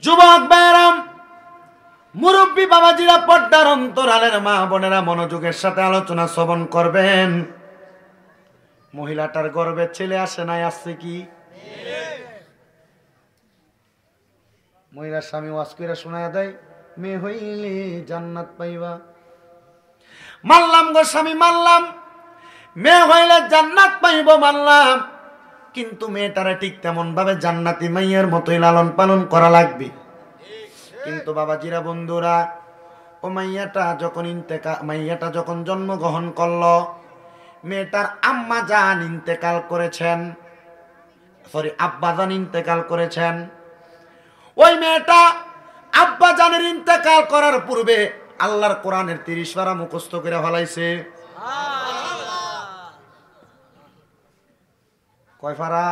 যুবক ভাইরাম, মুরব্বী বাবাজিরা, পর্দার অন্তরালের মা বোনেরা, মনোযোগের সাথে আলোচনা শ্রবণ করবেন। মহিলাটার গর্ভে ছেলে আসে নাই, আসছে কি? মহিলার স্বামী ওয়াজ কইরা শোনায়া দেয়, মেয়ে হইলে জান্নাত পাইবা। মানলাম গো স্বামী, মানলাম, মেয়ে হইলে জান্নাত পাইব মানলাম, কিন্তু মেয়েটারে ঠিক তেমন ভাবে জান্নাতি মাইয়ার মতোই লালন পালন করা লাগবে। কিন্তু বাবাজিরা, বন্ধুরা, ও মাইয়াটা যখন জন্মগ্রহণ করলো, মেয়েটার আম্মা জান ইন্তেকাল করেছেন, আব্বা জান ইন্তেকাল করেছেন। ওই মেয়েটা আব্বা জানের ইন্তেকাল করার পূর্বে আল্লাহর কোরআনের 30 পারা মুখস্থ করে ফেলাইছে। কয় পারা?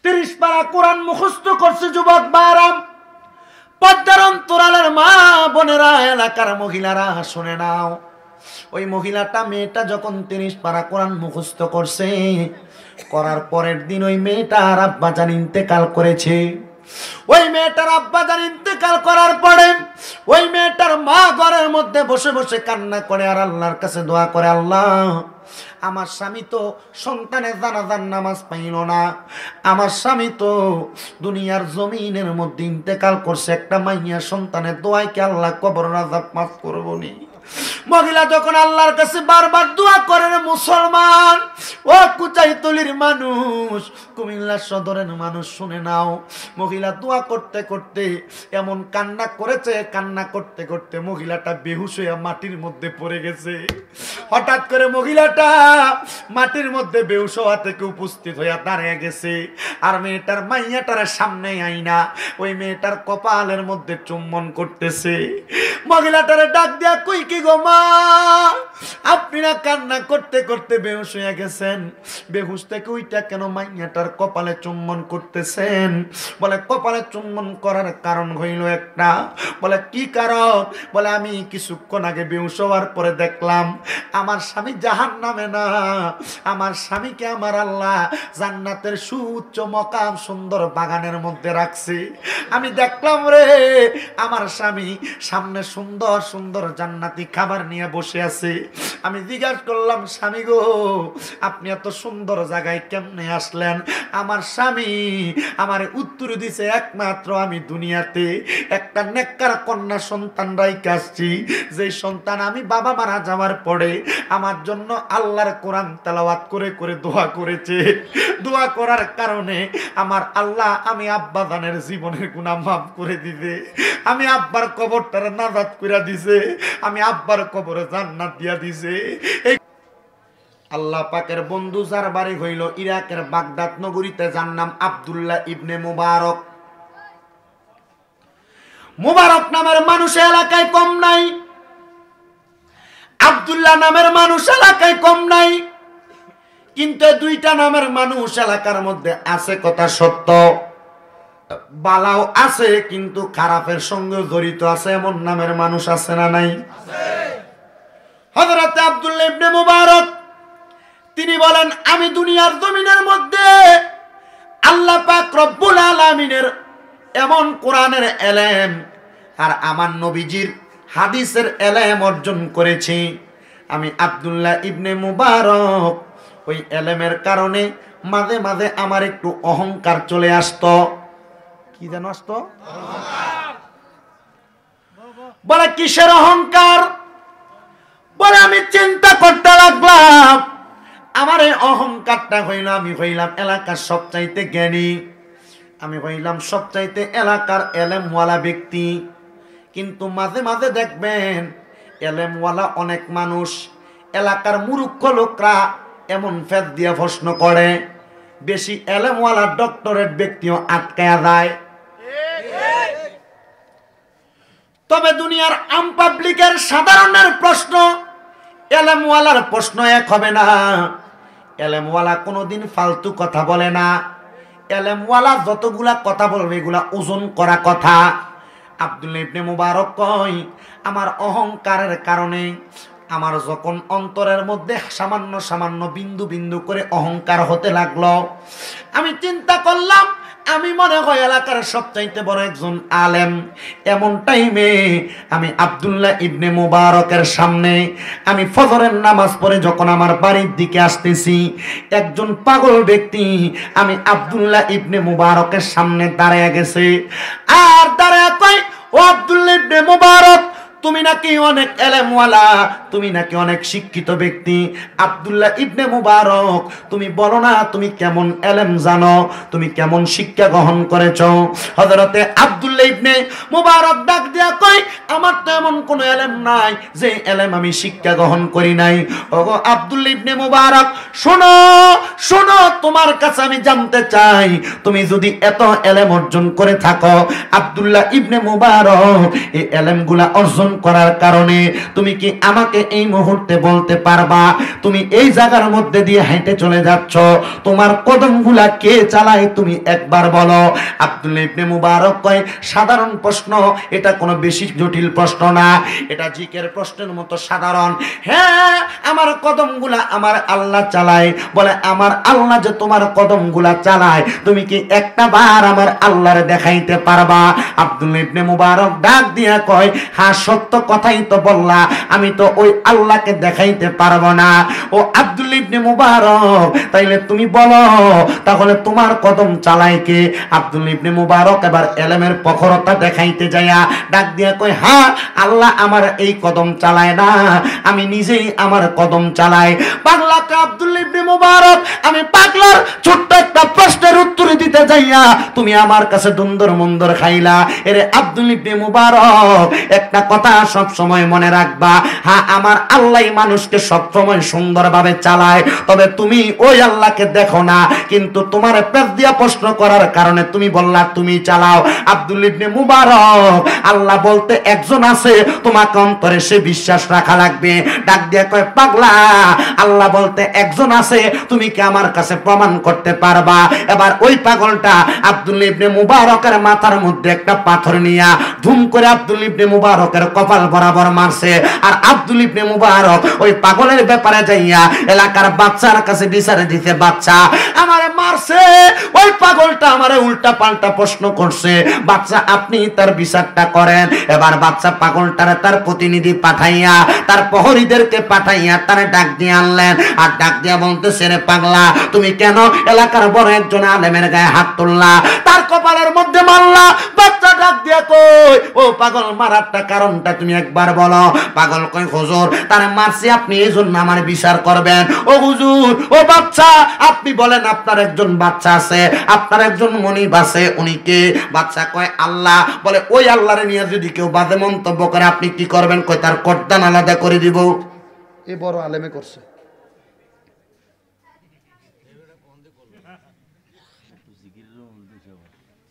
30 পারা কোরআন মুখস্থ করছে। যুবক ভাইরাম, পর্দার অন্তরালের মা বোনেরা, এলাকার মহিলারা, শুনে নাও। ওই মহিলাটা, মেয়েটা যখন 30 পারা কোরআন মুখস্থ করছে, করার পরের দিন ওই মেয়েটার আব্বাজান ইন্তেকাল করেছে। ওই মেয়েটার আব্বাজান ইন্তেকাল করার পরে ওই মেয়েটার মা ঘরের মধ্যে বসে বসে কান্না করে আর আল্লাহর কাছে দোয়া করে, আল্লাহ, আমার স্বামী তো সন্তানের জানাজার নামাজ পাইল না, আমার স্বামী তো দুনিয়ার জমিনের মধ্যে ইন্তেকাল করছে, একটা মাইয়া সন্তানের দোয়ায় কি আল্লাহ কবরের আযাব মাফ করবো নি? মহিলা যখন আল্লাহর কাছে বারবার দোয়া করেন, মুসলমান ও কুচাইতলির মানুষ, কুমিল্লা সদরের মানুষ, শুনে নাও। মহিলা দোয়া করতে করতে এমন কান্না করেছে, কান্না করতে করতে মহিলাটা বেহুশ হয়ে মাটির মধ্যে পড়ে গেছে। হঠাৎ করে মহিলাটা মাটির মধ্যে বেহুশ হওয়া থেকে উপস্থিত হইয়া দাঁড়িয়ে গেছে। আর মেয়েটার মাইয়াটার সামনে আইনা ওই মেয়েটার কপালের মধ্যে চুম্বন করতেছে। মহিলাটারে ডাক দিয়া, কই কি গো মা, আপনি না কান্না করতে করতে বেহুশ হয়ে গেছেন, বেহুশ থেকে ওইটা কেন মাইয়াটার কপালে চুম্বন করতেছেন? বলে, কপালে চুম্বন করার কারণ হইল একটা। বলে, কি কারণ? বলে, আমি কিছুক্ষণ আগে বেহুশ হওয়ার পরে দেখলাম আমার স্বামী জাহান্নামে না, আমার স্বামীকে আমার আল্লাহ জান্নাতের সুউচ্চ মকাম সুন্দর বাগানের মধ্যে রাখছে। আমি দেখলাম রে, আমার স্বামী সামনে সুন্দর সুন্দর জান্নাতি খাবার নিয়ে বসে আছে। আমি জিজ্ঞাসা করলাম, স্বামী গো, আপনি এত সুন্দর জায়গায় কেমনে আসলেন? আমার স্বামী আমার উত্তর দিছে, একমাত্র আমি দুনিয়াতে একটা নেককার কন্যা সন্তান রাইখা আসছি, যে সন্তান আমি বাবা মারা যাওয়ার পরে আমার জন্য আল্লাহর কোরআন তেলাওয়াত করে করে দোয়া করেছে। দোয়া করার কারণে আমার আল্লাহ আমি আব্বা জানের জীবনের গুনাহ মাফ করে দিবে, আমি আব্বার কবরটার নাজাত কইরা দিছে, আমি আব্বার কবরে জান্নাত দিয়া দিছে। এই আল্লাহ পাকের বন্ধু যার বাড়ি হইল ইরাকের বাগদাদ নগরীতে, যার নাম আব্দুল্লাহ ইবনে মুবারক। মুবারক নামের মানুষ এলাকায় কম নাই, আব্দুল্লাহ নামের মানুষ এলাকায় কম নাই, কিন্তু দুইটা নামের মানুষ এলাকার মধ্যে আছে, কথা সত্য। বালাও আছে কিন্তু খারাপের সঙ্গে জড়িত আছে, এমন নামের মানুষ আছে না নাই? হযরত আব্দুল্লাহ ইবনে মুবারক তিনি বলেন, আমি দুনিয়ার জমিনের মধ্যে আল্লাহ পাক রব্বুল আলামিনের এমন কোরআনের এলেম আর আমার নবীজির হাদিসের এলেম অর্জন করেছি। আমি আব্দুল্লাহ ইবনে মুবারক ওই এলেমের কারণে মাঝে মাঝে আমার একটু অহংকার চলে আসতো। কি যেন আসতো? বলে, কিসের অহংকার? বলে, আমি চিন্তা করতে লাগলাম, আমার এই অহংকারটা হইল, আমি হইলাম এলাকার সবচাইতে জ্ঞানী, আমি হইলাম সবচাইতে এলাকার এলেমওয়ালা ব্যক্তি, কিন্তু মাঝে মাঝে দেখবেন এলেমওয়ালা অনেক মানুষ, এলাকার মূর্খ লোকরা এমন ফেদ দিয়ে প্রশ্ন করে, বেশি এলেমওয়ালা ডক্টরেট ব্যক্তিও আটকায়া যায়। তবে দুনিয়ার আম পাবলিকের সাধারণের প্রশ্ন এলেমওয়ালার প্রশ্ন এক হবে না। এলেমওয়ালা কোনোদিন ফালতু কথা বলে না, এলেমওয়ালা যতগুলা কথা বলবে এগুলা ওজন করা কথা। আব্দুল্লাহ ইবনে মুবারক কয়, আমার অহংকারের কারণে আমার যখন অন্তরের মধ্যে সামান্য সামান্য বিন্দু বিন্দু করে অহংকার হতে লাগলো, আমি চিন্তা করলাম আমি মনে হয় এলাকার সবচাইতে বড় একজন আলেম। এমন টাইমে আমি আব্দুল্লাহ ইবনে মুবারকের সামনে আমি ফজরের নামাজ পড়ে যখন আমার বাড়ির দিকে আসতেছি, একজন পাগল ব্যক্তি আমি আব্দুল্লাহ ইবনে মুবারকের সামনে দাঁড়িয়ে গেছে। আর দাঁড়িয়ে কই, ও আব্দুল্লাহ ইবনে মুবারক, তুমি নাকি অনেক এলেমওয়ালা, তুমি নাকি অনেক শিক্ষিত ব্যক্তি। আব্দুল্লাহ ইবনে মুবারক, তুমি বলো না তুমি কেমন এলেম জানো, তুমি কেমন শিক্ষা গ্রহণ করেছো? হযরতে আব্দুল্লাহ ইবনে মুবারক ডাক দিয়া কই, আমার তো এমন কোনো এলেম নাই যে এলেম আমি শিক্ষা গ্রহণ করি নাই। ওগো আব্দুল্লাহ ইবনে মুবারক, শোনো শোনো, তোমার কাছে আমি জানতে চাই, তুমি যদি এত এলেম অর্জন করে থাকো, আব্দুল্লাহ ইবনে মুবারক এই এলেমগুলা অর্জন করার কারণে তুমি কি আমাকে এই মুহূর্তে বলতে পারবা তুমি এই জায়গার মধ্যে দিয়ে হেঁটে চলে যাচ্ছ, তোমার কদমগুলা কে চালায়? তুমি একবার বলো। আব্দুল্লাহ ইবনে মুবারক কয়, সাধারণ প্রশ্ন, এটা কোনো বেশি জটিল প্রশ্ন না, এটা জিকের প্রশ্নের মতো সাধারণ। হ্যাঁ, আমার কদমগুলা আমার আল্লাহ চালায়। বলে, আমার আল্লাহ যে তোমার কদমগুলা চালায়, তুমি কি একটা বার আমার আল্লাহরে দেখাইতে পারবা? আব্দুল্লাহ ইবনে মুবারক ডাক দিয়া কয়, হ্যাঁ সত্য কথাই তো বললা, আমি তো ওই আল্লাহকে দেখাইতে পারবো না। ও আব্দুল্লাহ ইবনে মুবারক, তাইলে তুমি বলো তাহলে তোমার কদম চালায় কে? আব্দুল্লাহ ইবনে মুবারক এবার এলেমের প্রখরতা দেখাইতে যায়া ডাক দিয়া কয়, হ্যাঁ আল্লাহ আমার এই কদম চালায় না, আমি নিজেই আমার কদম চালাই। পাগলাকে আব্দুল্লাহ ইবনে মুবারক, আমি পাগলার ছোট্ট একটা প্রশ্নের উত্তর দিতে যাইয়া তুমি আমার কাছে দুন্দর মন্দর খাইলা। এরে আব্দুল্লাহ ইবনে মুবারক, একটা কথা সব সময় মনে রাখবা, হ্যাঁ আমার আল্লাহ মানুষকে সব সময় সুন্দরভাবে চালায়, তবে তুমি ওই আল্লাহকে দেখো না, কিন্তু তোমার পেট দিয়া প্রশ্ন করার কারণে তুমি বললা তুমি চালাও। আব্দুল্লাহ ইবনে মুবারক, আল্লাহ বলতে একজন আছে, তোমাকে অন্তরে সে বিশ্বাস রাখা লাগবে। ডাক দিয়া কয়, পাগলা, আল্লাহ বলতে একজন আছে, তুমি কি আমার কাছে প্রমাণ করতে পারবা? এবার ওই পাগলটা আব্দুল্লাহ ইবনে মুবারকের মাথার মধ্যে একটা পাথর নিয়া ধুম করে আব্দুল্লাহ ইবনে মুবারকের কপাল বরাবর মারছে। আর আব্দুল্লাহ ইবনে মুবারক ওই পাগলের ব্যাপারে যাইয়া এলাকার বাচ্চার কাছে বিচারে দিতে, বাচ্চা আমারে মারছে, ওই পাগলটা আমারে উল্টা পাল্টা প্রশ্ন করছে, বাচ্চা আপনি তার বিচারটা করেন। এবার বাচ্চা পাগলটারে তার প্রতিনিধি পাঠাইয়া, তার প্রহরীদেরকে পাঠাইয়া তারে ডাক দিয়ে আনলেন। আর ডাক দিয়া বলতেছে, রে পাগলা, তুমি কেন এলাকার বড় একজন আলেমের গায়ে হাত তুললা, তার কপালের মধ্যে মারলা? বাচ্চা ডাক দিয়া কই, ও পাগল, মারারটা কারণটা তুমি একবার বলো। পাগল কই, হুজুর তারে মারছি, আপনি এই জন্য আমার বিচার করবেন। ও হুজুর, ও বাচ্চা, আপনি বলেন আপনার একজন বাচ্চা আছে, আপনার একজন মনিব আছে, উনি কে? বাচ্চা কয় আল্লাহ। বলে, ওই আল্লাহরে নিয়ে যদি কেউ বাজে মন্তব্য করে আপনি কি করবেন? কয় তার কর্দান আলাদা করে দিব। এ বড় আলেমে করছে।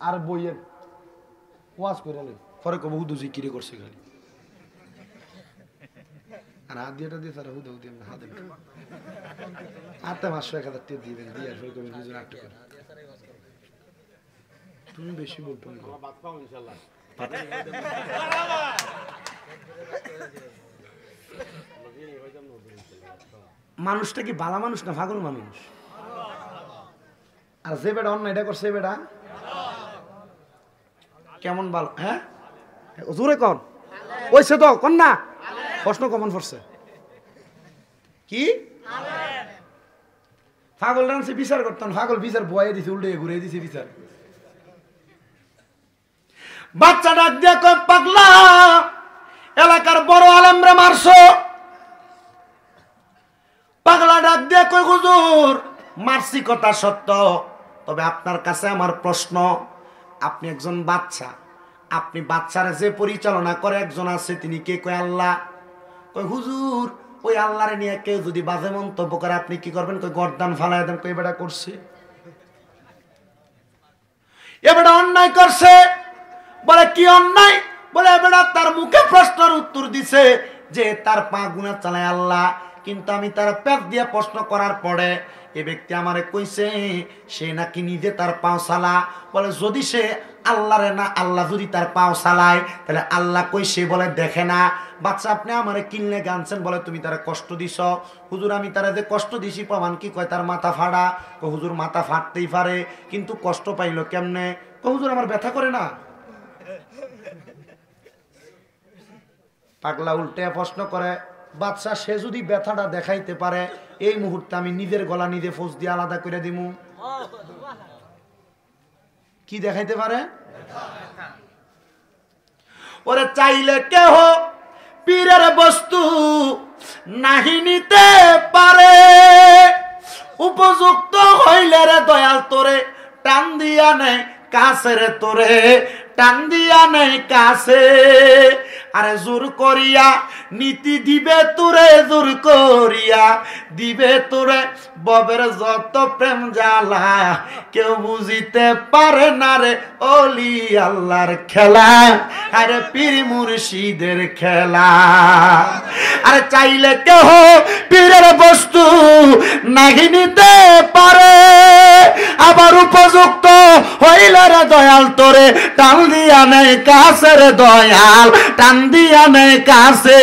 আর বইয়ের ওয়াজ করে পরে কব হুদু জিকিরি করছে খালি, আর হাত দিয়ে তারা হুদু হুদি হাতে আটটা 500-1000 টাকা দিবেন, দিয়ে আর কবেন হুজুর আটটা করে। তুমি বেশি বলতো মানুষটা কি ভালো মানুষ না পাগল মানুষ? আর যে বেটা অন্য এটা করছে, বেটা কেমন ভালো? হ্যাঁ জোরে কন, ওইসে তো কন না, প্রশ্ন কমন পড়ছে কি? পাগল ডান্সে বিচার করতাম, পাগল বিচার বয়ে দিছে, উল্টে ঘুরে দিছে বিচার। বাচ্চা ডাক দিয়া কয়, পাগলা, এলাকার বড় আলেমরে মারছো। পাগলা ডাক দিয়া কয়, হুজুর মারছি কথা সত্য, তবে আপনার কাছে আমার প্রশ্ন, আপনি একজন বাচ্চা, আপনি বাচ্চারা যে পরিচালনা করে একজন আছে, তিনি কে? কয় আল্লাহ। কয় হুজুর, ওই আল্লাহরে নিয়ে কেউ যদি বাজে মন্তব্য করে আপনি কি করবেন? কয় গর্দান ফালাই দেন। কই বেটা করছে, এ বেটা অন্যায় করছে। বলে কি অন্যায়? বলে বেটা তার মুখে প্রশ্নের উত্তর দিছে যে তার পা গুনাহ চালায় আল্লাহ, কিন্তু আমি তার পেট দিয়ে প্রশ্ন করার পরে এ ব্যক্তি আমারে কইছে সে নাকি নিজে তার পাও চালা। বলে যদি সে আল্লাহরে না, আল্লাহ যদি তার পাও চালায় তাহলে আল্লাহ কই সে বলে দেখে না। বাচ্চা আপনি আমারে কিনলে গানছেন, বলে তুমি তারা কষ্ট দিছ। হুজুর আমি তারা যে কষ্ট দিছি প্রমাণ কি? কয় তার মাথা ফাড়া। হুজুর মাথা ফাটতেই পারে, কিন্তু কষ্ট পাইলো কেমনে? হুজুর আমার ব্যথা করে না। পাগলা উল্টে প্রশ্ন করে, বাচ্চা সে যদি ব্যথাটা দেখাইতে পারে এই মুহূর্তে আমি নিজের গলা নিজে ফোঁস দিয়ে আলাদা করে দিমু। কি দেখাইতে পারে? ওরে চাইলে কেহ পীরের বস্তু নাহি নিতে পারে, উপযুক্ত হইলে রে দয়াল তোরে টান দিয়া নেই কাছে রে, তোরে টান দিয়া নেই কাছে। আরে জোর করিয়া নীতি দিবে তোরে, জোর করিয়া দিবে তোরে ববের যত প্রেম জ্বালা, কেউ বুঝিতে পারে না রে ওলি আল্লাহর খেলা, আরে পীর মুর্শিদের খেলা। আরে চাইলে কেহ পীরের বস্তু নাহি নিতে পারে, আবার উপযুক্ত হইলে রে দয়াল তোরে টান দিয়া নেই কাছে রে, দয়াল টান দিয়া নেই কাছে।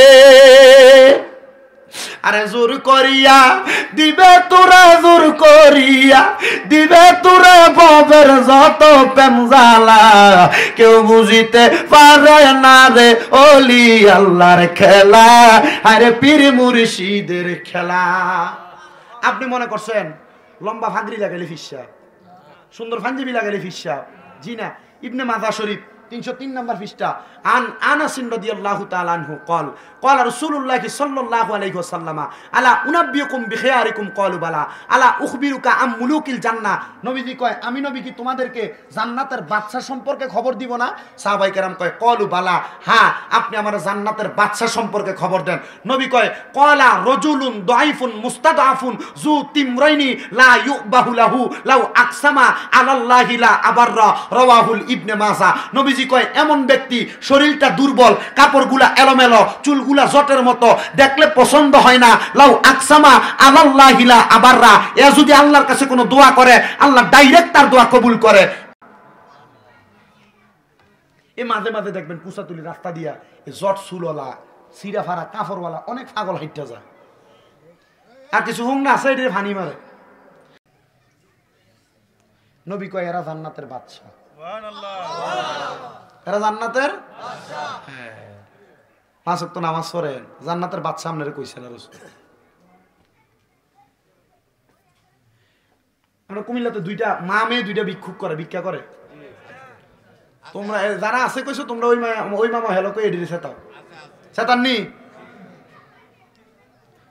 আরে জোর করিয়া দিবে তোরা, জোর করিয়া দিবে তোরা ববের যত প্রেম জ্বালা, কেউ বুঝিতে পারে না রে ওলি আল্লাহর খেলা, আরে পীর মুর্শিদের খেলা। আপনি মনে করছেন লম্বা ফাগরি লাগাইলে ফিসা, সুন্দর পাঞ্জাবি লাগাইলে ফিসা? জি না। ইবনে মাজাহ শরীফ 303 নম্বর পৃষ্ঠা। আন আনাস রাদিয়াল্লাহু তাআলা আনহু قال قال رسول الله صلى الله عليه وسلم আলা উনাব্বিয়ুকুম বিখিয়ারিকুম ক্বালু বালা আলা উখবিরুকা আম মুলুকিল জান্নাহ। নবীজি কয় আমি নবী কি তোমাদেরকে জান্নাতের বাদশা সম্পর্কে খবর দিব না? সাহাবায়ে কেরাম কয় ক্বালু বালা, হ্যাঁ আপনি আমার জান্নাতের বাদশা সম্পর্কে খবর দেন। নবী কয় ক্বালা রাজুলুন দাইফুন মুস্তাদআফুন যু তিমরাইনি লা ইউবাহু লাহু লাউ আকসামা আলাল্লাহি লা আবাররা, রাওয়াহুল ইবনে মাজাহ। নবীজি কয় এমন ব্যক্তি শরীরটা দুর্বল, কাপড়গুলা এলোমেলো, চুলগুলা জটের মতো, দেখলে পছন্দ হয় না। লাউ আকসামা আলাল্লাহি লা আবাররা, এ যদি আল্লাহর কাছে কোনো দোয়া করে আল্লাহ ডাইরেক্ট তার দোয়া কবুল করে। এ মাঝে মাঝে দেখবেন কুসাতুলি রাস্তা দিয়া জট চুলওয়ালা, সিরা ফারা কাপড়ওয়ালা অনেক পাগল হাইটা যায়, আর কিছু হুং না আছে এটারে ফানি মারে। নবী কয় এরা জান্নাতের বাদশা, এরা জান্নাতের পাঁচ ওয়াক্ত নামাজ পড়েন, জান্নাতের বাদশা আপনারা কইছেন। আর আমরা কুমিল্লাতে দুইটা মা মেয়ে দুইটা ভিক্ষুক করে, ভিক্ষা করে। তোমরা যারা আছে কইছো তোমরা ওই মামা হেলো কই এডিরে সেতাও, সেতাননি?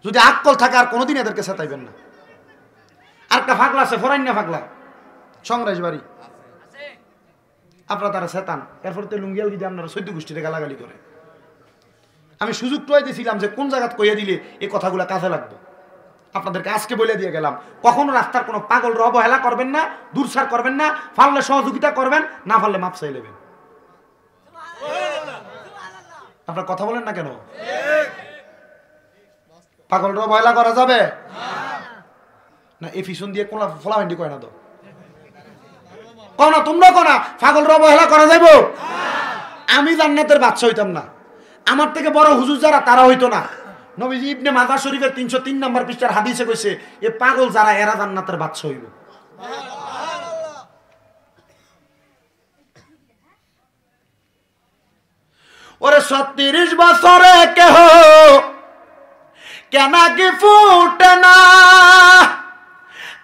যদি আকল থাকে আর কোনোদিন এদেরকে সেতাইবেন না। আর একটা ফাগলা আছে, ফরাইন্না ফাগলা, সংরাজ বাড়ি, আপনারা তারা সেতান। এরপর তো লুঙ্গিয়াল দিয়ে আপনারা 14 গোষ্ঠীতে গালাগালি করে। আমি সুযোগ টয় দিয়েছিলাম যে কোন জায়গাত কইয়া দিলে এই কথাগুলো কাজে লাগবে। আপনাদেরকে আজকে বলে দিয়ে গেলাম, কখনো রাস্তার কোনো পাগল অবহেলা করবেন না, দূরসার করবেন না, পারলে সহযোগিতা করবেন, না পারলে মাপ চাই নেবেন। আপনার কথা বলেন না কেন? পাগল অবহেলা করা যাবে না? এই পিছন দিয়ে কোন ফলাফেন্ডি কয় না তো কনা, তোমরা কনা পাগল অবহেলা করা যাইব? আমি জান্নাতের বাদশা হইতাম না, আমার থেকে বড় হুজুর যারা তারা হইতো না। নবীজি ইবনে মাজাহ শরীফের 303 নম্বর পৃষ্ঠার হাদিসে কইছে এ পাগল যারা এরা জান্নাতের বাদশা হইব। ওরে 36 বছরে কেহ কেন কি ফুটে না,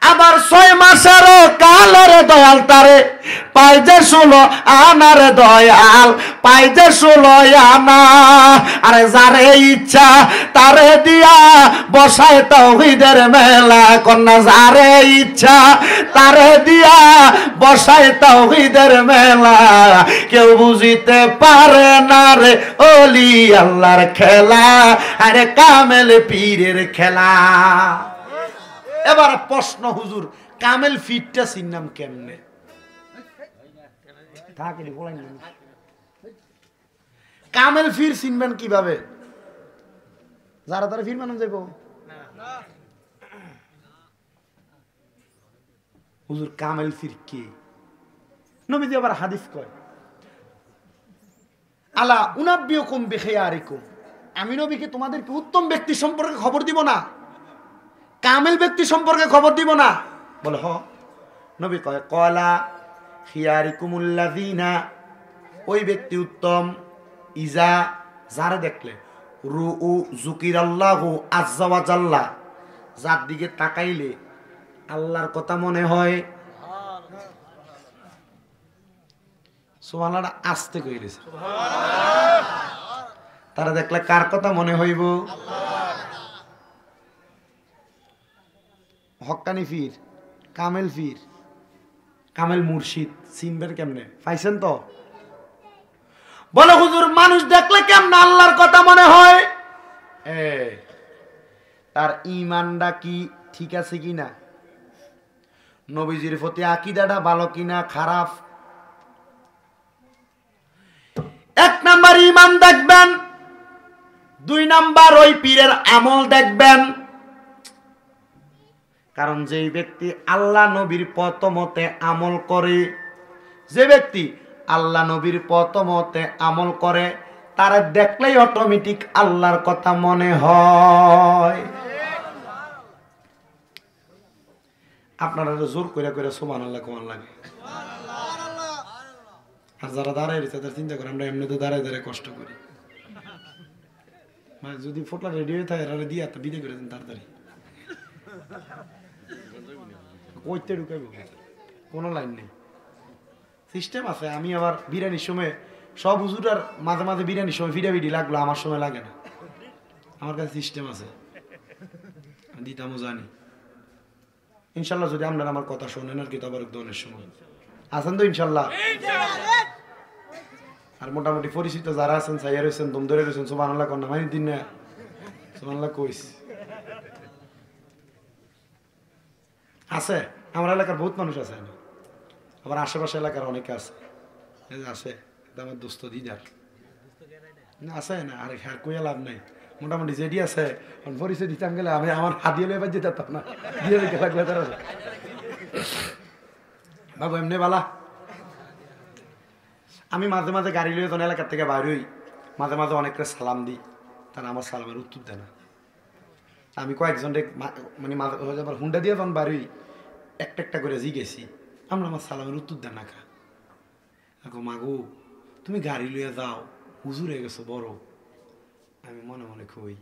আবার 6 মাসেরও কালের দয়াল তারে পাইজে 16 আনার দয়াল পাইজে 16 আনা। আরে যারে ইচ্ছা তারে দিয়া বসায় তাওহীদের মেলা, কন্যা যারে ইচ্ছা তারে দিয়া বসায় তাওহীদের মেলা, কেউ বুঝিতে পারে না রে ওলি আল্লাহর খেলা, আরে কামেল পীরের খেলা। এবার প্রশ্ন, হুজুর কামেল ফিরটা চিনলাম কেমনে? কামেল ফির চিনবেন কিভাবে? যারা তারা ফির মানুষ যাইব হুজুর কামেল ফির কে? নবীজি আবার হাদিস কয়, আলা উনাব্বিউকুম বিখিয়ারিকুম, আমি নবীকে তোমাদেরকে উত্তম ব্যক্তি সম্পর্কে খবর দিব না, কামেল ব্যক্তি সম্পর্কে খবর দিব না? বলে হ। নবী কয় কলা খিয়ারিকুমুল্লাযিনা, ওই ব্যক্তি উত্তম, ইজা, যারে দেখলে, রুউ যুকিরাল্লাহু আযজা ওয়া জাল্লা, যার দিকে তাকাইলে আল্লাহর কথা মনে হয়। সুবহানাল্লাহ, আস্তে কইলেছে। তারা দেখলে কার কথা মনে হইব? হক্কানি ফির, কামেল ফির, কামেল মুর্শিদ চিনবেন কেমনে? পাইছেন তো? বলে হুজুর মানুষ দেখলে কেমনে আল্লাহর কথা মনে হয়? তার ঈমানটা কি ঠিক আছে কিনা, নবীজির প্রতি আকীদাটা ভালো কিনা খারাপ। এক নাম্বার ঈমান দেখবেন, দুই নাম্বার ওই পীরের আমল দেখবেন। কারণ যেই ব্যক্তি আল্লাহ নবীর পথ মতে আমল করে, যে ব্যক্তি আল্লাহ নবীর পথ মতে আমল করে, তারা দেখলেই অটোমেটিক আল্লাহর কথা মনে হয়। আপনারা জোর করে করে সুবহানাল্লাহ কোন লাগে, আর যারা দাঁড়ায় রয়েছে তারা চিন্তা করে আমরা এমনি তো দাঁড়ায় দাঁড়ায় কষ্ট করি। মানে যদি ফোটলা রেডি হয়ে থাকে তাহলে দিয়ে একটা বিদে করে দেন তাড়াতাড়ি। কইতে ঢুকাইব, কোনো লাইন নেই, সিস্টেম আছে। আমি আবার বিরিয়ানির সময় সব হুজুরার মাঝে মাঝে বিরিয়ানির সময় ভিডাভিডি লাগলো, আমার সময় লাগে না, আমার কাছে সিস্টেম আছে, দিতামও জানি। ইনশাল্লাহ যদি আপনারা আমার কথা শোনেন আর কি তবারক দনের সময় আছেন তো ইনশাল্লাহ। আর মোটামুটি পরিচিত যারা আছেন, সাইয়া রয়েছেন, দম ধরে রয়েছেন, সুবহানাল্লাহ কন্যা মানি দিন না, সুবহানাল্লাহ কইস আছে। আমার এলাকার বহুত মানুষ আছে, আবার আশেপাশে এলাকার অনেকে আছে, আছে আমার দোস্ত দিদার আছে না, আরে হ্যাঁ কইয়া লাভ নাই। মোটামুটি যেটি আছে পরিচয় দিতাম গেলে আমি আমার হাত দিয়ে এবার যেতাম না, দিয়ে দিতে লাগবে তারা। বাবু এমনি বালা, আমি মাঝে মাঝে গাড়ি লইয়ে যখন এলাকার থেকে বাইর হই, মাঝে মাঝে অনেকটা সালাম দিই, তারা আমার সালামের উত্তর দেয় না। আমি কয়েকজনকে মানে মাঝে আবার হুন্ডা দিয়ে যখন বাইর হই, একটা একটা করে জিগেছি, আমরা আমার সালামের উত্তর দেন না খা। আগো মাগো তুমি গাড়ি লইয়া যাও, হুজুর হয়ে গেছো বড়। আমি মনে মনে কই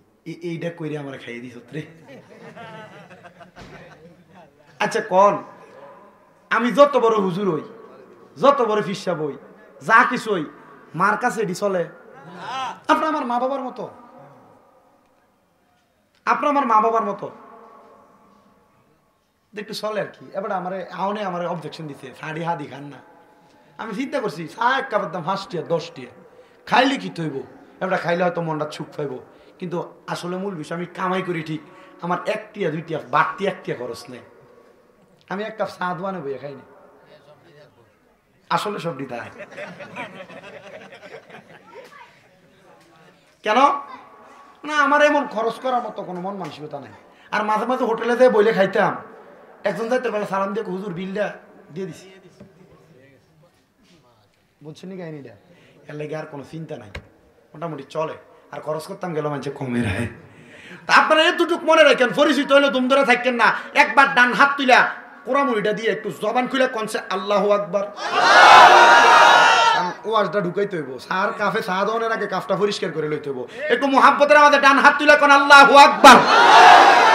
এইটা কইরে আমার খাইয়ে দিস রে। আচ্ছা কন, আমি যত বড় হুজুর হই, যত বড় ফিসা বই, যা কিছু হই, মার কাছে এটি চলে? আপনার আমার মা বাবার মতো, আপনার আমার মা বাবার মতো একটু চলে আর কি। এবার আমার আউনে আমার অবজেকশন দিচ্ছে, সাড়ি হাদি খান না। আমি চিন্তা করছি চা এক কাপের দাম 5 টিয়া 10 টিয়া, খাইলে কি তৈব, এবার খাইলে হয়তো মনটা ছুপ পাইব, কিন্তু আসলে মূল বিষয় আমি কামাই করি ঠিক, আমার 1 টিয়া 2 টিয়া বাড়তি 1 টিয়া খরচ নেই। আমি এক কাপ চা দোয়ানে বইয়া খাইনি, আসলে সব দিতে হয় কেন না, আমার এমন খরচ করার মতো কোনো মন মানসিকতা নেই। আর মাঝে মাঝে হোটেলে যেয়ে বইলে খাইতাম, একজন যাইতে পারে সালাম দিয়ে হুজুর বিলটা দিয়ে দিছি, বুঝছেন কাহিনিটা। এর লেগে আর কোনো চিন্তা নাই, মোটামুটি চলে। আর খরচ করতাম গেল মানুষে কমে রাখে। তা আপনারা এতটুক মনে রাখেন, পরিচিত হইলে দুম ধরে থাকেন না, একবার ডান হাত তুইলা কোরামুড়িটা দিয়ে একটু জবান খুলে কনছে আল্লাহু আকবার, ওয়াজটা ঢুকাইতে হইব। সার কাফে চা দনের আগে কাফটা পরিষ্কার করে লইতে হইব। একটু মুহাব্বতের আমাদের ডান হাত তুলে কোন আল্লাহু আকবার,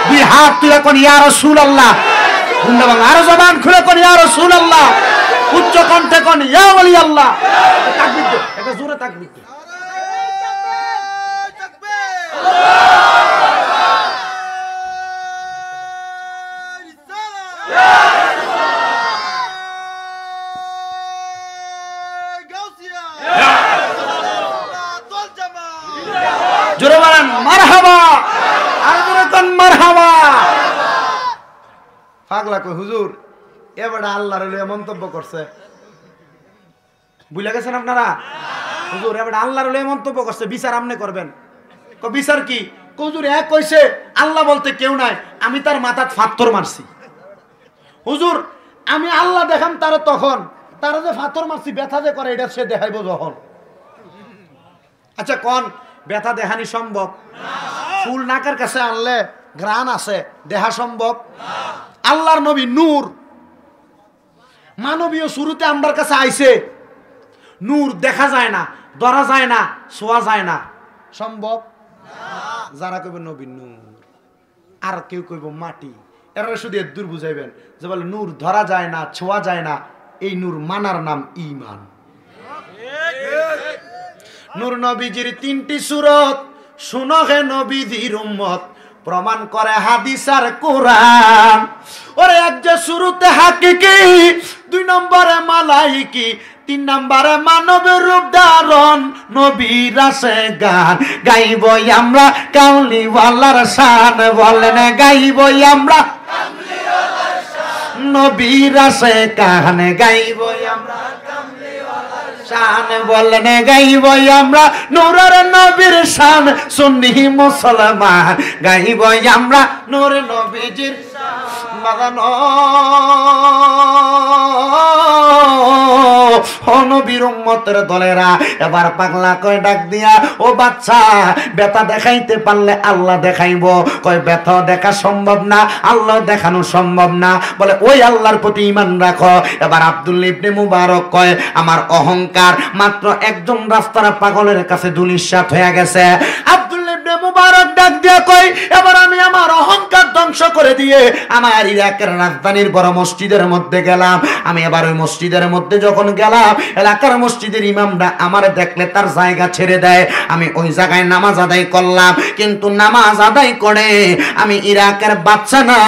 দুই হাত তুলে কোন ইয়া রাসূলুল্লাহ, গুন্ডা বাংলা আরো জবান খুলে কোন ইয়া রাসূলুল্লাহ, উচ্চ কণ্ঠে কোন ইয়া ওলি আল্লাহ। তাকবীর দে, এটা জোরে তাকবীর দে। জোরে বলেন মারহাবা, আর জোরে কোন মারহাবা। পাগলা কই হুজুর এবারে আল্লাহর লইয়া মন্তব্য করছে, বুঝলে গেছেন আপনারা? হুজুর এবারে আল্লাহর লইয়া মন্তব্য করছে, বিচার আমনে করবেন। কো বিচার কি? হুজুর এক কইছে আল্লাহ বলতে কেউ নাই, আমি তার মাথাত পাথর মারছি। হুজুর আমি আল্লাহ দেখাম তারা তখন, তারা যে ফাতর মারছি ব্যথা যে করে এটা সে দেখাইব যখন। আচ্ছা কোন ব্যথা দেখানি সম্ভব? ফুল নাকের কাছে আনলে ঘ্রাণ আছে, দেহা সম্ভব? আল্লাহর নবী নূর, মানবীয় শুরুতে আমার কাছে আইছে, নূর দেখা যায় না, ধরা যায় না, ছোঁয়া যায় না, সম্ভব? যারা কইব নবী নূর, আর কেউ কইব মাটি, এরা শুধু দূর বুঝাইবেন যে বলে নূর ধরা যায় না, ছোঁয়া যায় না, এই নূর মানার নাম ঈমান। নূর নবীজির 3টি সূরত, শুনো হে নবীজির উম্মত, প্রমাণ করে হাদিস আর কোরআন। ওরে এক যে শুরুতে হাকিকি, 2 নম্বরে মালাইকি, 3 নম্বরে মানবের রূপ ধারণ, নবীর আসে গান গাইব আমরা কামলিওয়ালার শান। বলেন গাইব আমরা নবীর আসে গান গাইব আমরা শান। বলেন গাইব আমরা নূরের নবীর শান, সুন্নি মুসলমান গাইব আমরা নূর নবীজির শান। নবীর উম্মতের দলেরা এবার পাগলা কয় ডাক দিয়া, ও বাচ্চা ব্যথা দেখাইতে পারলে আল্লাহ দেখাইব। কয় ব্যথা দেখা সম্ভব না, আল্লাহ দেখানো সম্ভব না, বলে ওই আল্লাহর প্রতি ঈমান রাখো। এবার আব্দুল্লাহ ইবনে মুবারক কয়, আমার অহংকার মাত্র একজন রাস্তার পাগলের কাছে ধুলিস্যাৎ হয়ে গেছে। আব্দুল্লাহ ইবনে মুবারক ডাক দিয়া কয়, এবার আমি আমার অহংকার ধ্বংস করে দিয়ে আমার ইরাকের রাজধানীর বড় মসজিদের মধ্যে গেলাম। আমি এবার ওই মসজিদের মধ্যে যখন গেলাম, এলাকার মসজিদের ইমামরা আমার দেখলে তার জায়গা ছেড়ে দেয়। আমি ওই জায়গায় নামাজ আদায় করলাম, কিন্তু নামাজ আদায় করে আমি ইরাকের বাচ্চা না,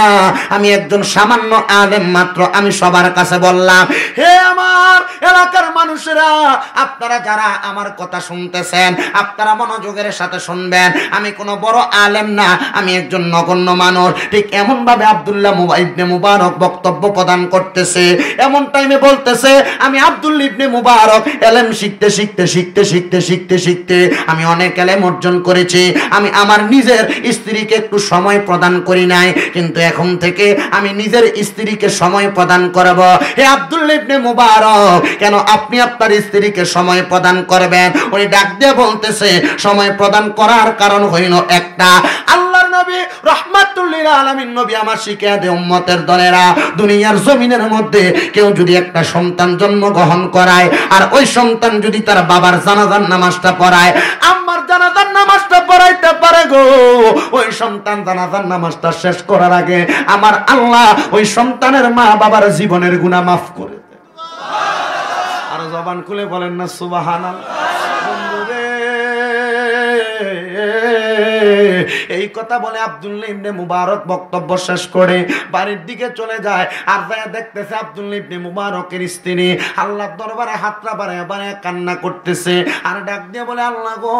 আমি একজন সামান্য আলেম মাত্র। আমি সবার কাছে বললাম, হে আমার এলাকার মানুষেরা, আপনারা যারা আমার কথা শুনতেছেন, আপনারা মনোযোগের সাথে শুনবেন। আমি কোনো বড় আলেম না, আমি একজন নগণ্য মানুষ। ঠিক এমন ভাবে আব্দুল্লাহ ইবনে মুবারক বক্তব্য প্রদান করতেছে, এমন টাইমে বলতেছে, আমি আব্দুল্লাহ ইবনে মুবারক এলেম শিখতে শিখতে শিখতে শিখতে শিখতে শিখতে আমি অনেক এলেম অর্জন করেছি। আমি আমার নিজের স্ত্রীকে একটু সময় প্রদান করি নাই, কিন্তু এখন থেকে আমি নিজের স্ত্রীকে সময় প্রদান করব। হে আব্দুল্লাহ ইবনে মুবারক, কেন আপনি আপনার স্ত্রীকে সময় প্রদান করবেন? উনি ডাক দিয়ে বলতেছে, সময় প্রদান করার কারণ হইল একটা, আল্লাহর নবী রাহমাতুল লিল আলামিন নবী আমার শিখিয়ে দেয়, উম্মতের দলেরা, দুনিয়ার জমিনের মধ্যে কেউ যদি একটা সন্তান জন্মগ্রহণ করায়, আর ওই সন্তান যদি তার বাবার জানাজার নামাজটা পড়ায়, আম্মার জানাজার নামাজটা পড়াইতে পারে গো, ওই সন্তান জানাজার নামাজটা শেষ করার আগে আমার আল্লাহ ওই সন্তানের মা বাবার জীবনের গুনাহ মাফ করে দেয়। আর জবান খুলে বলেন না সুবহানাল্লাহ। এই কথা বলে আব্দুল্লাহ ইবনে মুবারক বক্তব্য শেষ করে বাড়ির দিকে চলে যায়। আর যায় দেখতেছে আব্দুল্লাহ ইবনে মুবারকের স্ত্রী আল্লাহর দরবারে হাতটা বাড়ায় বাড়ায় কান্না করতেছে, আর ডাক দিয়ে বলে, আল্লাহ গো,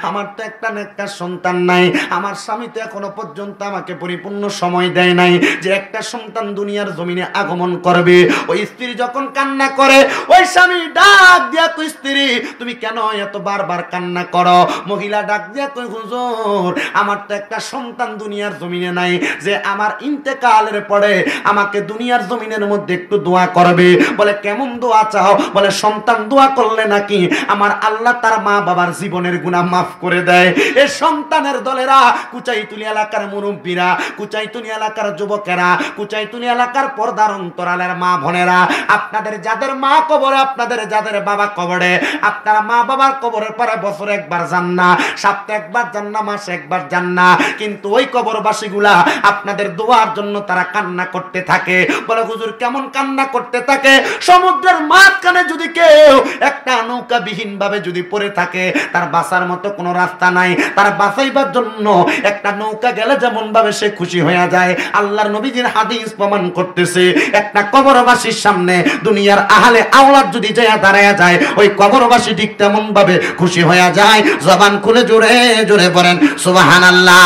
আমার তো একটা নেককার সন্তান নাই, আমার স্বামী তো এখনো পর্যন্ত আমাকে পরিপূর্ণ সময় দেয় নাই যে একটা সন্তান দুনিয়ার জমিনে আগমন করবে। ওই স্ত্রী যখন কান্না করে, ওই স্বামী ডাক দিয়া কই, স্ত্রী তুমি কেন এত বারবার কান্না করো? মহিলা ডাক দিয়া কই, হুজুর আমার তো একটা সন্তান দুনিয়ার জমিনে নাই যে আমার ইন্তেকালের পরে আমাকে দুনিয়ার জমিনের মধ্যে একটু দোয়া করবে। বলে কেমন দোয়া চাও? বলে সন্তান দোয়া করলে নাকি আমার আল্লাহ তার মা বাবার জীবনের গুনাহ মাফ করে দেয়। এই সন্তানের দলেরা, কুচাইতুলি এলাকার মুরব্বীরা, কুচাইতুলি এলাকার যুবকেরা, কুচাইতুলি এলাকার পর্দার অন্তরালের মা বোনেরা, আপনাদের যাদের মা কবরে, আপনাদের যাদের বাবা কবরে, আপনারা মা বাবার কবরের পরে বছরে একবার যান না, সপ্তাহে একবার যান না, মাসে একবার যান না, কিন্তু ওই কবরবাসীগুলা আপনাদের দোয়ার জন্য তারা কান্না করতে থাকে। বলে হুজুর কেমন কান্না করতে থাকে? সমুদ্রের মাঝখানে যদি কেউ একটা নৌকা বিহীন ভাবে যদি পড়ে থাকে, তার বাঁচার মতো কোনো রাস্তা নাই, তার বাঁচাইবার জন্য একটা নৌকা গেলে যেমন ভাবে সে খুশি হয়ে যায়, আল্লাহর নবীজির হাদিস প্রমাণ করতেছে, একটা কবরবাসীর সামনে দুনিয়ার আহলে আওলাদ যদি যায় দাঁড়ায় যায়, ওই কবরবাসী ঠিক তেমন ভাবে খুশি হয়ে যায়। জবান খুলে জোরে জোরে বলেন সুবহানাল্লাহ।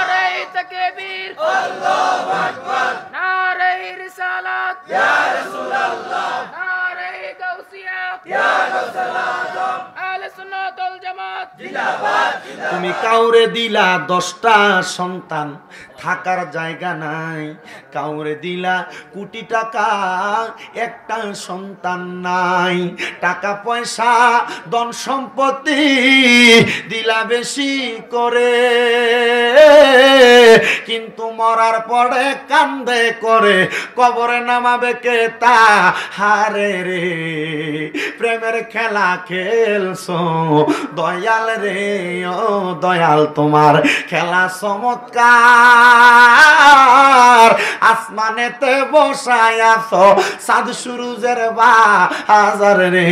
নারে তাকবীর, আল্লাহু আকবার, নারে রিসালাত, ইয়া রাসূলুল্লাহ, নারে গাউসিয়া, ইয়া গাউসুল আযম, আহলে সুন্নাত ওয়াল জামাত জিন্দাবাদ। তুমি কাউরে দিলা 10টা সন্তান, থাকার জায়গা নাই, কাউরে দিলা কোটি টাকা একটা সন্তান নাই, টাকা পয়সা ধন সম্পত্তি দিলা বেশি করে, কিন্তু মরার পরে কান্দে করে কবরে নামাবে কে তা হারে রে। প্রেমের খেলা খেলছো দয়াল রে, ও দয়াল তোমার খেলা চমৎকার, আসমানেতে বসায় আছো চাঁদ সূরজের বাজার রে।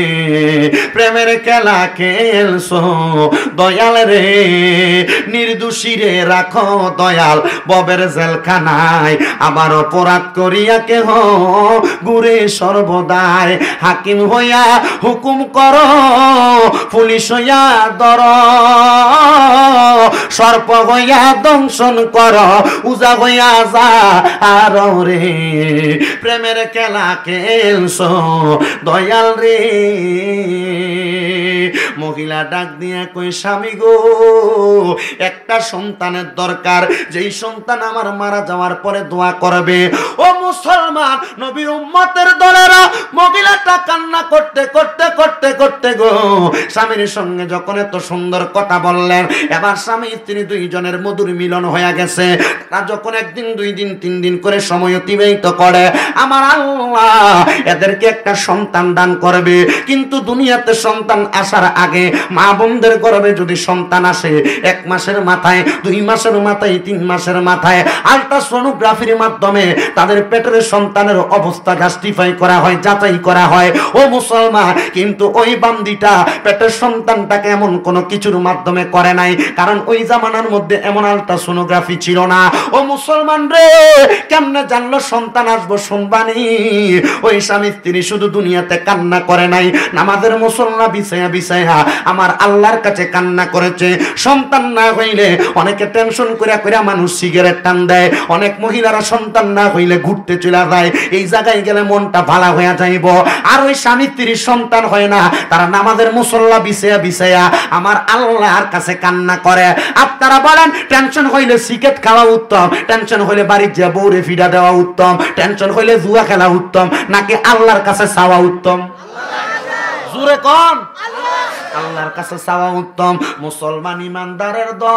প্রেমের খেলা খেলছো দয়াল রে, নির্দোষী রে রাখো দয়াল ববের জেলখানায়, আবার অপরাধ করিয়া কেহ ঘুরে সর্বদাই, হাকিম হইয়া হুকুম করো পুলিশ হইয়া দর, সর্প হইয়া দংশন কর উজা হইয়া যা আর রে। প্রেমের খেলা খেলছো দয়াল রে। মহিলা ডাক দিয়া কই স্বামী গো, একটা সন্তানের দরকার, যেই সন্তান আমার মারা যাওয়ার পরে দোয়া করবে। ও মুসলমান নবীর উম্মতের দলেরা, মহিলাটা কান্না করতে করতে করতে করতে গো স্বামীর সঙ্গে যখন এত সুন্দর কথা বললেন, এবার স্বামী স্ত্রী দুইজনের মধুর মিলন হয়ে গেছে। তারা যখন একদিন দুই দিন তিন দিন করে সময় অতিবাহিত করে, আমার আল্লাহ এদেরকে একটা সন্তান দান করবে। কিন্তু দুনিয়াতে সন্তান আসার আগে মা বোনদের গর্ভে যদি সন্তান আসে, 1 মাসের মাথায় 2 মাসের মাথায় 3 মাসের মাথায় আল্ট্রাসোনোগ্রাফির মাধ্যমে তাদের পেটের সন্তানের অবস্থা জাস্টিফাই করা হয়, যাচাই করা হয়। ও মুসলমান, কিন্তু ওই বান্দিটা পেটের সন্তানটাকে এমন কোনো কিছুর মাধ্যমে করে নাই, কারণ ওই জামানার মধ্যে এমন আল্ট্রাসোনোগ্রাফি ছিল না। ও মুসলমান রে, কেমনে জানলো সন্তান আসবো শুনবানি? ওই স্বামী স্ত্রী শুধু দুনিয়াতে কান্না করে নাই, নামাজের মুসল্লা বিছায়া বিছায়া আমার আল্লাহর কাছে কান্না করেছে। সন্তান না হইলে অনেকে টেনশন করিয়া করিয়া মানুষ সিগারেট টান দেয়, অনেক মহিলারা সন্তান না হইলে ঘুরতে চলে যায়, এই জায়গায় গেলে মনটা ভালো হয়ে যাইব। আর ওই স্বামী স্ত্রীর সন্তান হয় না, তারা নামাজের মুসল্লা বিছায়া বিছায়া আমার আল্লাহর কাছে কান্না করে। আপনারা বলেন টেনশন হইলে সিগারেট খাওয়া উত্তম, টেনশন হইলে বাড়ির যে বউরে ফিডা দেওয়া উত্তম, টেনশন হইলে জুয়া খেলা উত্তম, নাকি আল্লাহর কাছে চাওয়া উত্তম? জোরে কোন? আল্লাহর কাছে চাওয়া উত্তম। মুসলমান ইমানদারের দল,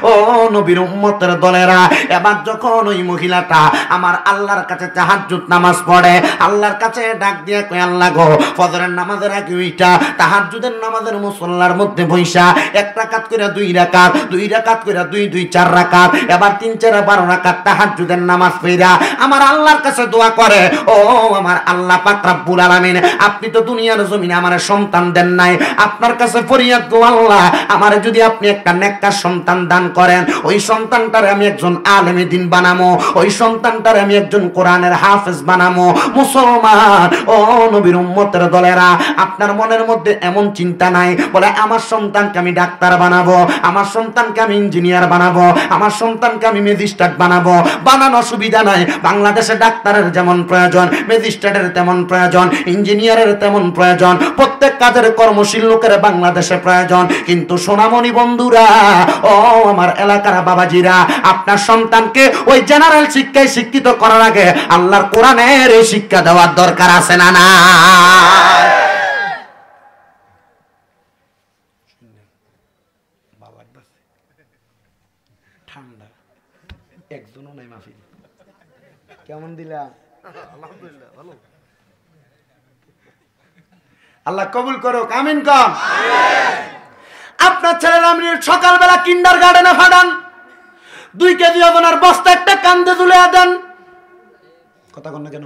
ও নবীর উম্মতের দলেরা, এবার যখন ওই মহিলাটা আমার আল্লাহর কাছে তাহাজ্জুদ নামাজ পড়ে, আল্লাহর কাছে ডাক দিয়ে কই আল্লাহ গো, ফজরের নামাজের আগে ওইটা তাহাজ্জুদের নামাজের মুসল্লার মধ্যে বইসা 1 রাকাত করে 2 রাকাত, 2 রাকাত করে 2 2 4 রাকাত, এবার 3 4 12 রাকাত তাহাজ্জুদের নামাজ পড়া আমার আল্লাহর কাছে দোয়া করে, ও আমার আল্লাহ পাক রব্বুল আলামিন, আপনি তো দুনিয়ার জমিনে আমারে সন্তান দেন নাই, আপনার কাছে ফরিয়াদ গো আল্লাহ, আমারে যদি আপনি একটা নেককার সন্তান দান করেন, ওই সন্তানটারে আমি একজন আলেমে দিন বানামো, ওই সন্তানটারে আমি একজন কোরআনের হাফেজ বানামো। মুসলমান, ও নবীর উম্মতের দলেরা, আপনার মনের মধ্যে এমন চিন্তা নাই বলে আমার সন্তানকে আমি ডাক্তার বানাবো, আমার সন্তানকে আমি ইঞ্জিনিয়ার বানাবো, আমার সন্তানকে আমি ম্যাজিস্ট্রেট বানাবো? বানানো অসুবিধা নাই, বাংলাদেশে ডাক্তারের যেমন প্রয়োজন, ম্যাজিস্ট্রেটের তেমন প্রয়োজন, ইঞ্জিনিয়ারের তেমন প্রয়োজন, প্রত্যেক কাজের কর্মশীল লোকের বাংলাদেশে প্রয়োজন। কিন্তু সোনামণি বন্ধুরা, ও আমার এলাকার বাবাজিরা, আপনার সন্তানকে ওই জেনারেল শিক্ষায় শিক্ষিত করার আগে আল্লাহর কোরআনের এই শিক্ষা দেওয়ার দরকার আছে না? না, ঠান্ডা একজনও নাই মাহফিল। কেমন দিলা? আলহামদুলিল্লাহ ভালো। আল্লাহ কবুল করুক, আমিন কম। আপনার ছেলের আপনি সকালবেলা কিন্ডার গার্ডেনে ফাটান, 2 কেজি ওজনের বস্তা একটা কান্দে তুলে দেন, কথা কন না কেন?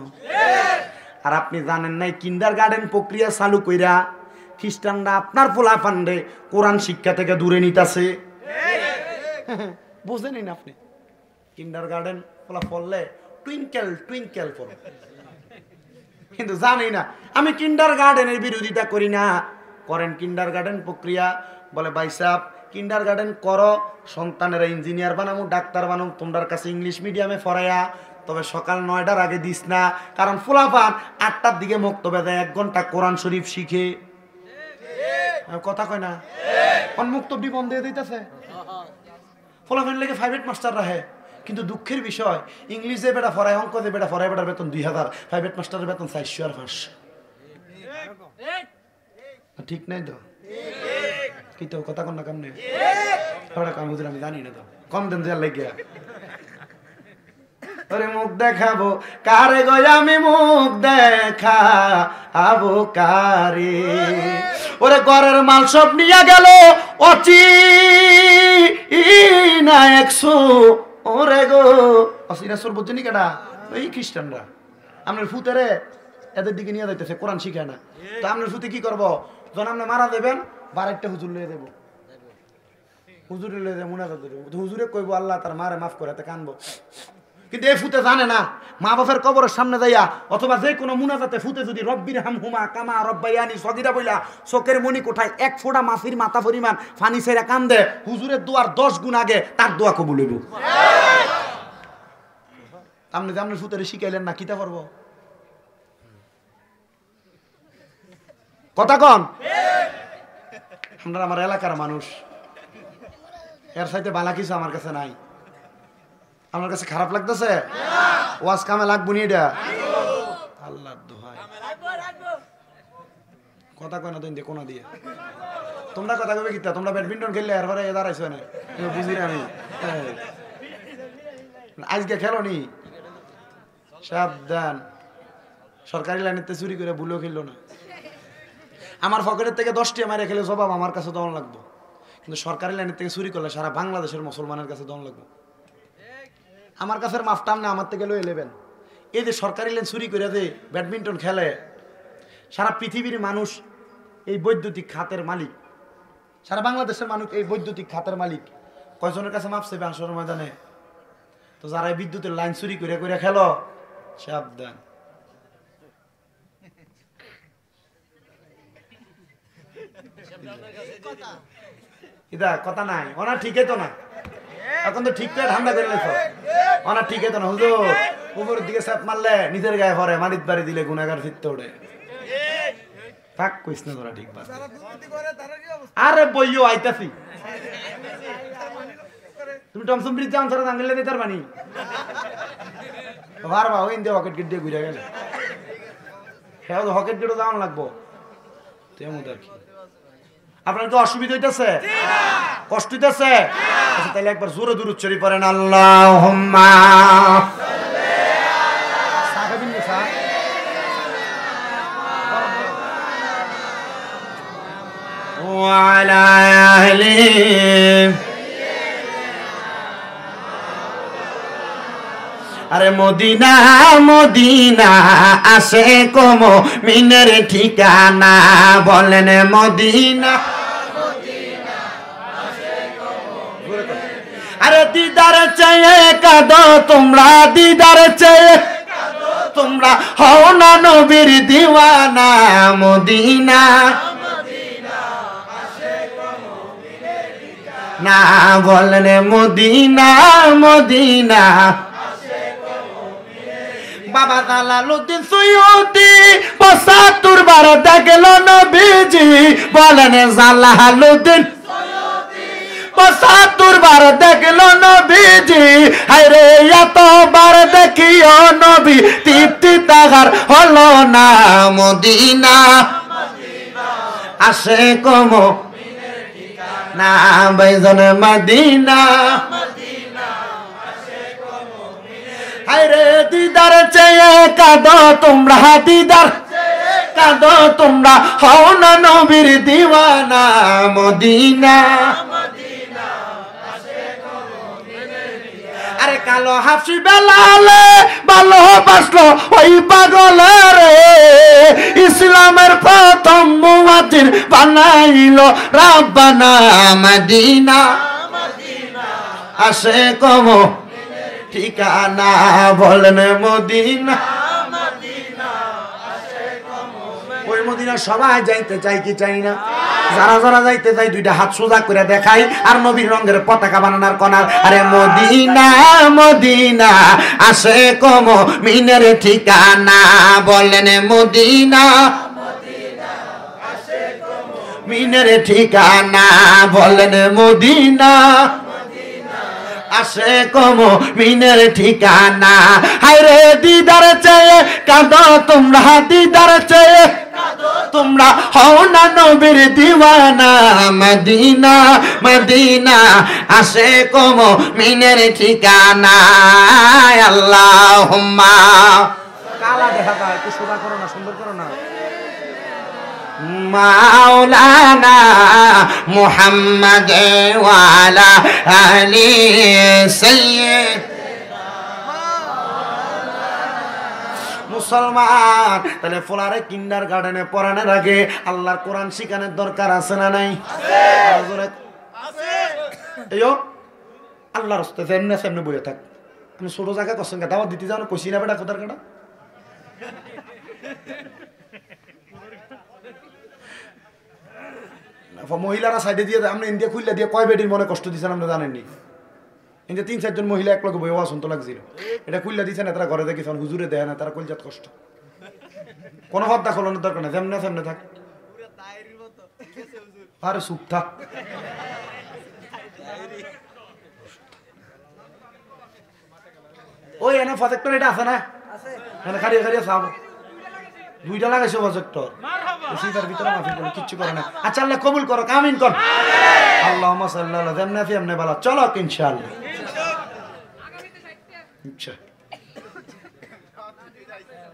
আর আপনি জানেন নাই কিন্ডার গার্ডেন প্রক্রিয়া চালু কইরা খ্রিস্টানরা আপনার পোলাপানরে কোরআন শিক্ষা থেকে দূরে নিতেছে। বুঝেনি না আপনি? কিন্ডার গার্ডেন পোলা পড়লে টুইঙ্কেল টুইঙ্কেল পড়ে, কিন্তু জানি না। আমি কিন্ডার গার্ডেনের বিরোধিতা করি না, করেন কিন্ডার গার্ডেন প্রক্রিয়া। বলে ভাই সাহেব কিন্ডার গার্ডেন করো, সন্তানেরা ইঞ্জিনিয়ার বানামো, ডাক্তার বানামো, তোমরার কাছে ইংলিশ মিডিয়ামে পড়াইয়া, তবে সকাল 9টার আগে দিস না, কারণ ফুলাফান 8টার দিকে মক্তবে দেয়, 1 ঘন্টা কোরআন শরীফ শিখে। কথা কয় না? মুক্তবি বন্ধ দিয়ে দিতেছে। ফলাফল লেগে প্রাইভেট মাস্টার রাখে, কিন্তু দুঃখের বিষয় ইংলিশ যে বেটা পড়ায়, অঙ্ক যে বেটা পড়ায়, বেটার বেতন 2000, প্রাইভেট মাস্টারের বেতন 400 আর 500। ঠিক নাই তো? কি তো কথা কন না কেমনে? কাম হুজুর আমি জানি না তো, কম দেন যে লাগে। ওরে মুখ দেখাবো কারে গো, আমি মুখ দেখাবো কারে? ওরে ঘরের মাল সব নিয়ে গেল অচিনা 100। ওরে গো অচিনা চোর বুঝছেনি কেডা? ওই খ্রিস্টানরা। আপনার ফুতেরে এদের দিকে নিয়ে যাইতেছে, কোরআন শিখায় না। তো আপনার ফুতে কি করবো? যখন আপনি মারা দেবেন, বারেকটা হুজুর লয়ে দেবো, হুজুরে লয়ে দেবো, মুনাজাত দেবো। হুজুরে কইবো আল্লাহ তার মারে মাফ করে, তে কানবো। কিন্তু এই ফুতে জানে না, মা বাপের কবরের সামনে যাইয়া অথবা যে কোনো মুনাজাতে ফুতে যদি রব্বির হামহুমা কামা রব্বায়ানি সগীরা বইলা চোখের মনি কোঠায় 1 ফোঁটা মাফির মাথা পরিমাণ ফানি ছেড়ে কান্দে, হুজুরের দোয়ার 10 গুণ আগে তার দোয়া কবুল হইব। আপনি যে আপনার ফুতেরে শিখাইলেন না, কিতা করবো? কথা কন। আপনারা আমার এলাকার মানুষ, এর সাথে বালা কিছু আমার কাছে নাই। আমার কাছে খারাপ লাগতেছে? ওয়াজ কামে লাগবো নি এটা? আল্লাহর দোহাই কথা কয় না, তো কোনা দিয়ে তোমরা কথা কবে কিতা? তোমরা ব্যাডমিন্টন খেললে এরপরে দাঁড়াইছো না, বুঝি না আমি। আজকে খেলো নি? সাবধান, সরকারি লাইনেতে চুরি করে ভুলেও খেললো না। আমার পকেটের থেকে 10টি মারে খেলে জবাব আমার কাছে দন লাগবো, কিন্তু সরকারি লাইনের থেকে চুরি করলে সারা বাংলাদেশের মুসলমানের কাছে দন লাগবো। আমার কাছে মাফটাম না, আমার থেকে লয়ে নেবেন। এই যে সরকারি লাইন চুরি করে যে ব্যাডমিন্টন খেলে, সারা পৃথিবীর মানুষ এই বৈদ্যুতিক খাতের মালিক, সারা বাংলাদেশের মানুষ এই বৈদ্যুতিক খাতের মালিক। কয়জনের কাছে মাপ চাইবে আসর ময়দানে? তো যারা এই বিদ্যুতের লাইন চুরি করে করে খেলো, সাবধান। ইদা কথা নাই, ওনা ঠিকই তো না, এখন তো ঠিক করে ঠান্ডা করে লেছো। ওনা ঠিকই তো না, হুজুর উপরের দিকে চাপ মারলে নিজের গায়ে পড়ে, মাটির বাড়ি দিলে গুনাহগার ফিরতে ওঠে। থাক কইস না তোরা, ঠিক বাস। আরে বইও আইতাছি, তুমি টমসম ব্রিজ যাও সারা জাঙ্গলে দিতে পারবানি? পারবা? ওই ইন্দে হকেট গেট দিয়ে ঘুরে গেলে হ্যাঁ, হকেট গেটও যাওয়ান লাগবো তেমন আর কি। আপনার তো অসুবিধা হইতেছে, কষ্ট হইতেছে? আচ্ছা তাহলে একবার জোরে দুরূদ শরীফ পড়েন, আল্লাহুম্মা সাহাবিন নিসা ওয়া আলা আহলি আরে মদিনা মদিনা আসে কোম মিনের ঠিকানা, বলেন মদিনা। আরে দিদার চেয়ে কাঁদো তোমরা, দিদার চেয়ে তোমরা হও না নবীর দিওয়ানা, মদিনা না, বলেন মদিনা মদিনা। বাবা জালালউদ্দিন সুয়ুতি ৭৫ বার দেখল নবীজি, বলেন জালালউদ্দিন সুয়ুতি ৭৫ বার দেখল নবীজি। হায়রে এতবার দেখিও নবী তৃপ্তি তাহার হলো না, মদিনা আসে কম না, বাইজন মদিনা। হায়রে দিদার চেয়ে কাঁদো তোমরা, দিদার কাঁদো তোমরা হও না নবীর দিওয়ানা, মদিনা। আরে কালো হাফসি বেলালে ভালোবাসলো ওই পাগলে রে, ইসলামের প্রথম মুয়াজ্জিন বানাইলো রাব্বানা, মদিনা আসে কম ঠিকানা, বলেন মদিনা। ওই মদিনা সবাই যাইতে চাই কি চাই না? যারা যারা যাইতে চাই দুইটা হাত সোজা করে দেখাই আর নবীর রঙের পতাকা বানানোর কনার। আরে মদিনা মদিনা আসে কম মিনের ঠিকানা, বলেন মদিনা মিনের ঠিকানা, বলেন মদিনা। আসে কমো মিনের ঠিকানা হায়রে দিদার চেয়ে কাঁদো তোমরা দিদার চেয়ে তোমরা হও না নবীর দিওয়ানা মদিনা মদিনা আসে কমো মিনের ঠিকানা আল্লাহুম্মা কালা দেখা যায় একটু সোজা করো না সুন্দর করো না মাওলানা মুহাম্মদ ওয়া আলা আলি সাইয়্যিদ মুসলমান তাহলে ফোলারে কিন্ডার গার্ডেনে পড়ানোর আগে আল্লাহর কোরআন শিখানোর দরকার আছে না নাই? আছে। এইও আল্লাহর রাস্তায় এমনি সামনে বইয়ে থাক। আমি ছোট জায়গায় কষ্ট দাওয়াত দিতে যাও না কইছি না বেটা কোথার কাটা মহিলারা সাইডে দিয়ে আমরা ইন্ডিয়া খুললে দিয়ে কয় বেটির মনে কষ্ট দিচ্ছেন আমরা জানেননি। ইন্ডিয়া 3-4 জন মহিলা এক লগে বই অসন্ত লাগছিল এটা খুললে দিচ্ছে না তারা ঘরে দেখি হুজুরে দেয় না তারা কলজাত কষ্ট কোনো হত্যা খোলানোর দরকার নেই যেমন সামনে থাক আরে চুপ থাক ওই এনে প্রজেক্টর এটা আছে না এনে খারিয়ে খারিয়ে চাব দুইটা লাগাইছে প্রজেক্টর সিটার ভিতরে মাফি করে কিচ্ছু করে না আচ্ছা আল্লাহ কবুল করো কামিন কর আল্লাহুম্মা সাল্লি আলা যেমনে ফি এমনে বালা চলো ইনশাআল্লাহ আচ্ছা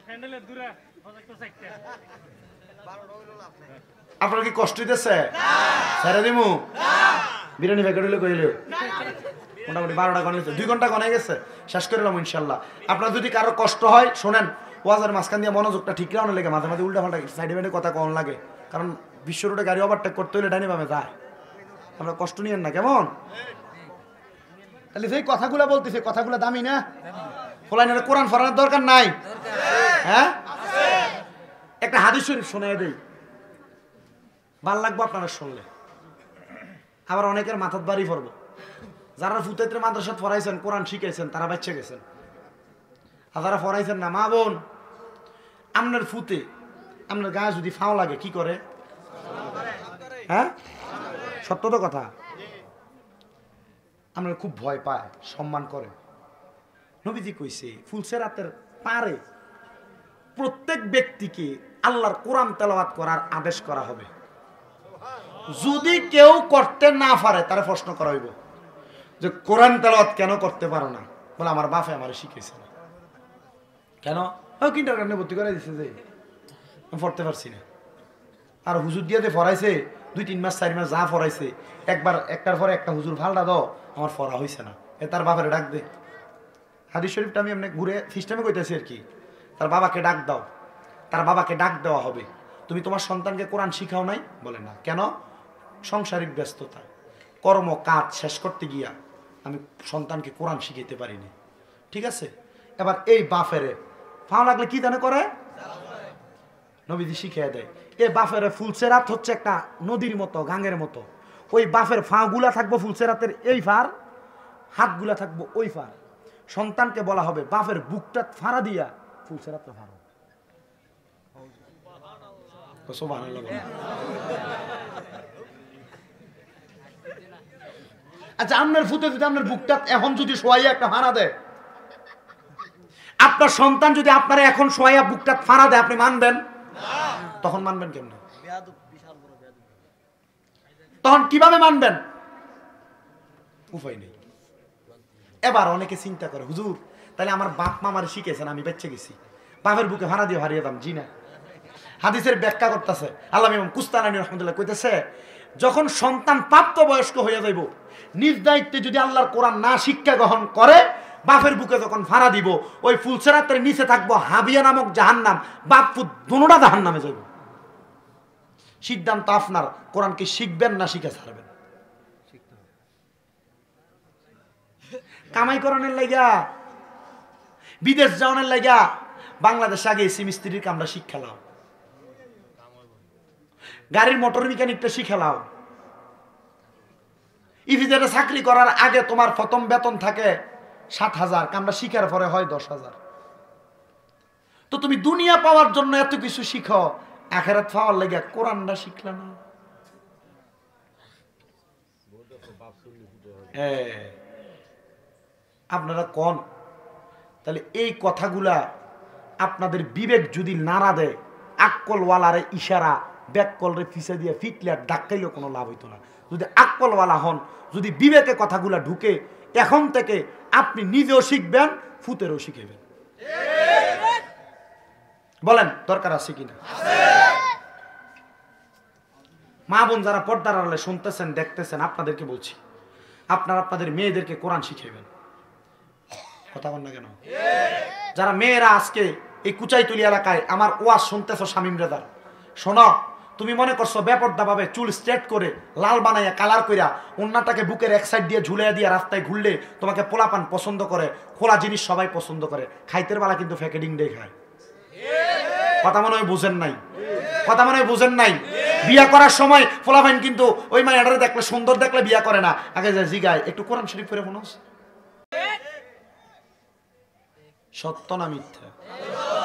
হ্যান্ডেলের দূরে প্রজেক্টর সাইডটা আপনার কি কষ্ট হইতেছে না ছেড়ে দিমু না বিরিয়ানি প্যাকেট হইলে কইলেও মোটামুটি 12টা গনে 2 ঘন্টা গনে গেছে শেষ করে নিলাম ইনশাআল্লাহ আপনার যদি কারো কষ্ট হয় শুনেন ওয়াজের মাঝখান দিয়ে মনোযোগটা ঠিক রাখতে লাগে মাঝে মাঝে উল্টা পাল্টা সাইডে বাইডে কথা কম লাগে কারণ বিশ্ব রোডে গাড়ি ওভারটেক করতে হলে ডাইনে বামে যায় আমরা কষ্ট নিয়েন না কেমন তাহলে সেই কথাগুলো বলতেছে কথাগুলো দামি না ফলাইনের কোরআন ফরানোর দরকার নাই হ্যাঁ একটা হাদিস শরীফ শোনায় দেই ভাল লাগবে আপনারা শুনলে আবার অনেকের মাথাত বাড়ি পড়বো যারা ফুতেত্রে মাদ্রাসাত পড়াইছেন কোরআন শিখাইছেন তারা বাচ্চা গেছেন আর যারা পড়াইছেন না মা বোন আপনার ফুতে আপনার গায়ে যদি ফাও লাগে কি করে হ্যাঁ সত্য তো কথা আমরা খুব ভয় পায় সম্মান করে নবীজি কইছে ফুলসেরাতের পারে প্রত্যেক ব্যক্তিকে আল্লাহর কোরআন তেলাওয়াত করার আদেশ করা হবে যদি কেউ করতে না পারে তারে প্রশ্ন করা হইব যে কোরআন তেলাওয়াত কেন করতে পারো না বলে আমার বাপে আমারে শিখাইছে না কেন কিন্ডারগার্টেনে ভর্তি করে দিছে যে আমি পড়তে পারছি না আর হুজুর দিয়ে পড়াইছে 2-3 মাস 4 মাস যা পড়াইছে একবার একটার পরে একটা হুজুর ফালটা দাও আমার পড়া হয়েছে না এ তার বাবারে ডাক দে হাদিস শরীফটা আমি এমনি ঘুরে সিস্টেমে কইতেছি আর কি তার বাবাকে ডাক দাও তার বাবাকে ডাক দেওয়া হবে তুমি তোমার সন্তানকে কোরআন শিখাও নাই বলে না কেন সংসারিক ব্যস্ততা কর্ম কাজ শেষ করতে গিয়া আমি সন্তানকে কোরআন শিখাইতে পারিনি ঠিক আছে এবার এই বাফেরে ফাও লাগলে কি জানে করে নবীজি শিখিয়ে দেয় এই বাফেরে ফুলসেরাত হচ্ছে একটা নদীর মতো গাঙ্গের মতো ওই বাফের ফাগুলা থাকবো ফুলসেরাতের এই ফার হাতগুলা থাকবো ওই ফার সন্তানকে বলা হবে বাফের বুকটা ফাড়া দিয়া ফুলসেরাতটা ফাড়ো আচ্ছা আপনার ফুতে যদি আপনার বুকটা এখন যদি শোয়াইয়া একটা ফাড়া দেয় আপনার সন্তান যদি আপনার এখন শোয়াইয়া বুকটা ফাড়া দেয় আপনি মানবেন তখন মানবেন কেমনে তখন কিভাবে মানবেন উপায় নেই এবার অনেকে চিন্তা করে হুজুর তাহলে আমার বাপ মা আমার শিখেছেন আমি বেঁচে গেছি বাপের বুকে ভাড়া দিয়ে হারিয়ে দাম জি না হাদিসের ব্যাখ্যা করতেছে আল্লাহ ইমাম কুস্তালানী রাহমাতুল্লাহ কইতেছে যখন সন্তান প্রাপ্ত বয়স্ক হয়ে যাইব নিজ দায়িত্বে যদি আল্লাহর কোরআন না শিক্ষা গ্রহণ করে বাপের বুকে যখন ভাড়া দিব ওই ফুলসেরাতের নিচে থাকবো হাবিয়া নামক জাহান্নাম বাপ পুত দুনোটা জাহান্নামে যাইব সিদ্ধান্ত আপনার কোরআনকে শিখবেন না শিখে ছাড়বেন কামাই করানোর লাগা বিদেশ যাওয়ানোর লাগা বাংলাদেশে আগে এসি মিস্ত্রির কামরা শিক্ষালাও গাড়ির মোটর মেকানিকটা শিখালাও ইভিজেটে চাকরি করার আগে তোমার প্রথম বেতন থাকে 7,000 কামরা শিখার পরে হয় 10,000 তো তুমি দুনিয়া পাওয়ার জন্য এত কিছু শিখো আখিরাত পাওয়ার লাগা কোরআনটা শিখলা না আপনারা কোন তাহলে এই কথাগুলা আপনাদের বিবেক যদি নাড়া দেয়, আক্কলওয়ালারে ইশারা ব্যাককলরে পিছে দিয়ে ফিটলে আর ধাক্কাইলেও কোনো লাভ হইতো না। যদি আক্কলওয়ালা হন, যদি বিবেকে কথাগুলা ঢুকে, এখন থেকে আপনি নিজেও শিখবেন, ফুতেরও শিখাবেন। বলেন দরকার আছে কিনা? মা বোন যারা পর্দার আড়ালে শুনতেছেন দেখতেছেন, আপনাদেরকে বলছি, আপনারা আপনাদের মেয়েদেরকে কোরআন শিখাবেন। কথা বল না কেন? যারা মেয়েরা আজকে এই কুচাইতুলি এলাকায় আমার ওয়াজ শুনতেছো, শামীম রেজার, শোনো, তুমি মনে করছো বেপর্দা ভাবে চুল স্ট্রেট করে লাল বানাইয়া কালার কইরা ওন্নাটাকে বুকের এক সাইড দিয়ে ঝুলাইয়া দিয়ে রাস্তায় ঘুরলে তোমাকে পোলাপান পছন্দ করে, খোলা জিনিস সবাই পছন্দ করে, খাইতের বেলা কিন্তু প্যাকেটিং দিয়ে খায়। কথা মনে হয় বুঝেন নাই? কথা মনে হয় বুঝেন নাই? বিয়া করার সময় পোলাপান কিন্তু ওই মায়াটারে দেখলে, সুন্দর দেখলে বিয়া করে না, আগে যায় জিগায় একটু কোরআন শরীফ পড়ে মনে হচ্ছে। সত্য না মিথ্যা?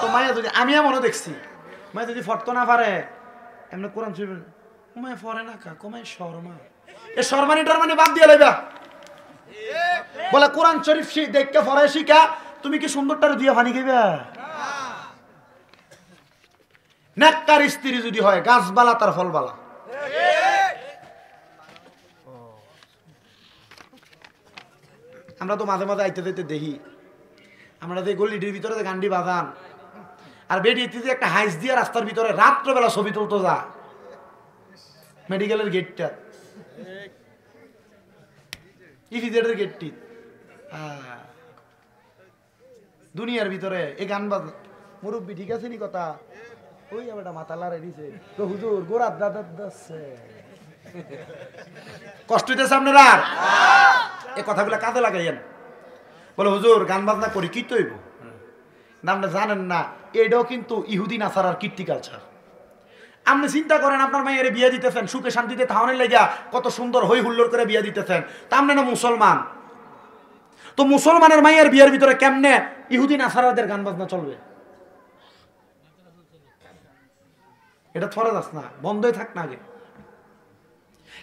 তো মায়া যদি, আমি মনে দেখছি, মায়া যদি ফটতো না পারে এমনি কোরআন শরীফ মায়া পড়ে না, কা কমায় শর্মা, এ শর্মানি টরমানি বাদ দিয়ে লইবা। বলে কোরআন শরীফ দেখকে পড়ে শিখা, তুমি কি সুন্দরটারে দিয়ে ফানি খাইবা? নেককার স্ত্রী যদি হয়, গাছবালা তার ফলবালা। আমরা তো মাঝে মাঝে আইতে যেতে দেখি, আমরা যে গলিটির ভিতরে যে গান্ডি বাঁধান, আর বেরিয়ে একটা হাইস দিয়ে রাস্তার ভিতরে রাত্রবেলা ছবি তুলতো যা, মেডিকেলের গেটটা, ইফিজেডের গেটটি, দুনিয়ার ভিতরে এই গান বাজ। মুরব্বী ঠিক আছে নি কথা? ওই একটা মাথা লাড়ে দিছে, তো হুজুর গোড়ার দাদার দাচ্ছে কষ্ট হইতেছে আপনারা? এই কথাগুলো কাজে লাগাইয়েন। বলে হুজুর গান বাজনা করি কি তৈব, নামটা জানেন না, এটাও কিন্তু ইহুদি নাসারার কীর্তি কালচার। আপনি চিন্তা করেন, আপনার মায়ের বিয়ে দিতেছেন সুখে শান্তিতে থাউনের লেগা, কত সুন্দর হই হুল্লোড় করে বিয়ে দিতেছেন, তা আপনি না মুসলমান, তো মুসলমানের মায়ের বিয়ের ভিতরে কেমনে ইহুদি নাসারাদের গান বাজনা চলবে? এটা ফরজ আছে না, বন্ধই থাক না আগে।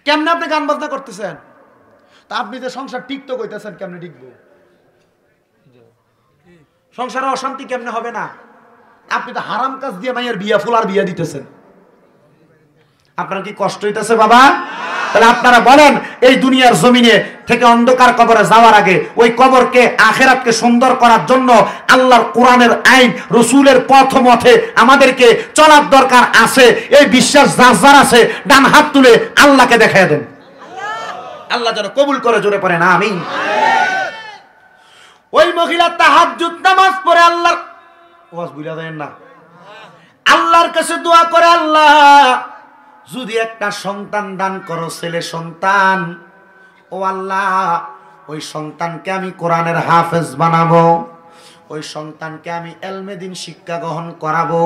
কেমনে আপনি গান বাজনা করতেছেন? তা আপনি যে সংসার টিকতো কইতেছেন, কেমনে টিকবো? সংসারে অশান্তি কেমনে হবে না? আপনি তো হারাম কাজ দিয়ে মায়ের বিয়া ফুলার বিয়া দিতেছেন। আপনার কি কষ্ট হইতেছে বাবা? তাহলে আপনারা বলেন, এই দুনিয়ার জমিনে থেকে অন্ধকার কবরে যাওয়ার আগে ওই কবরকে, আখেরাতকে সুন্দর করার জন্য আল্লাহর কোরআনের আইন, রসুলের পথ মতে আমাদেরকে চলার দরকার আছে। এই বিশ্বাস যার যার আছে, ডান হাত তুলে আল্লাহকে দেখায় দেন। আল্লাহ যেন কবুল করে, জোরে পড়েন আমিন। ওই মহিলা তাহাজ্জুদ নামাজ পড়ে আল্লাহর ওয়াজ বুঝা দেন না, আল্লাহর কাছে দোয়া করে, আল্লাহ যদি একটা সন্তান দান করো, ছেলে সন্তান, ও আল্লাহ ওই সন্তানকে আমি কোরআনের হাফেজ বানাবো, ওই সন্তানকে আমি এলমে দিন শিক্ষা গ্রহণ করাবো।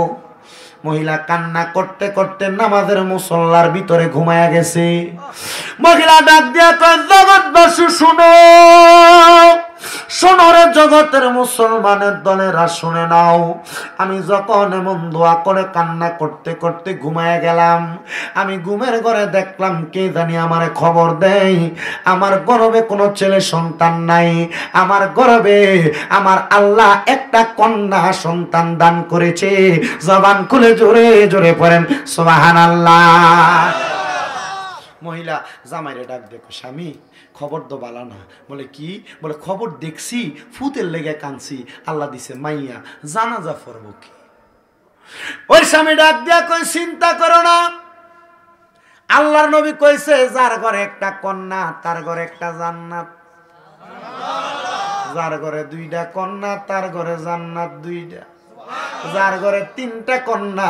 মহিলা কান্না করতে করতে নামাজের মুসল্লার ভিতরে ঘুমায়া গেছে। মহিলা ডাক দিয়া কয়, জগৎবাসী শুনো, শোনরে জগতের মুসলমানের দলেরা শুনে নাও, আমি যখন এমন দোয়া করে কান্না করতে করতে ঘুমায় গেলাম, আমি ঘুমের ঘরে দেখলাম কে জানি আমারে খবর দেয়, আমার গর্ভে কোনো ছেলে সন্তান নাই, আমার গর্ভে আমার আল্লাহ একটা কন্যা সন্তান দান করেছে। জবান খুলে জোরে জোরে পড়েন সুবহানাল্লাহ। মহিলা জামাইরে ডাক দেখো, স্বামী খবর তো বালা না। বলে কি? বলে খবর দেখছি, ফুতের লেগে কানছি, আল্লাহ দিছে মাইয়া, জানাজা পড়ব কি? ওই স্বামী ডাক দিয়া কই, চিন্তা করো না, আল্লাহর নবী কইছে যার ঘরে একটা কন্যা তার ঘরে একটা জান্নাত, যার ঘরে দুইটা কন্যা তার ঘরে জান্নাত দুইটা, যার ঘরে তিনটা কন্যা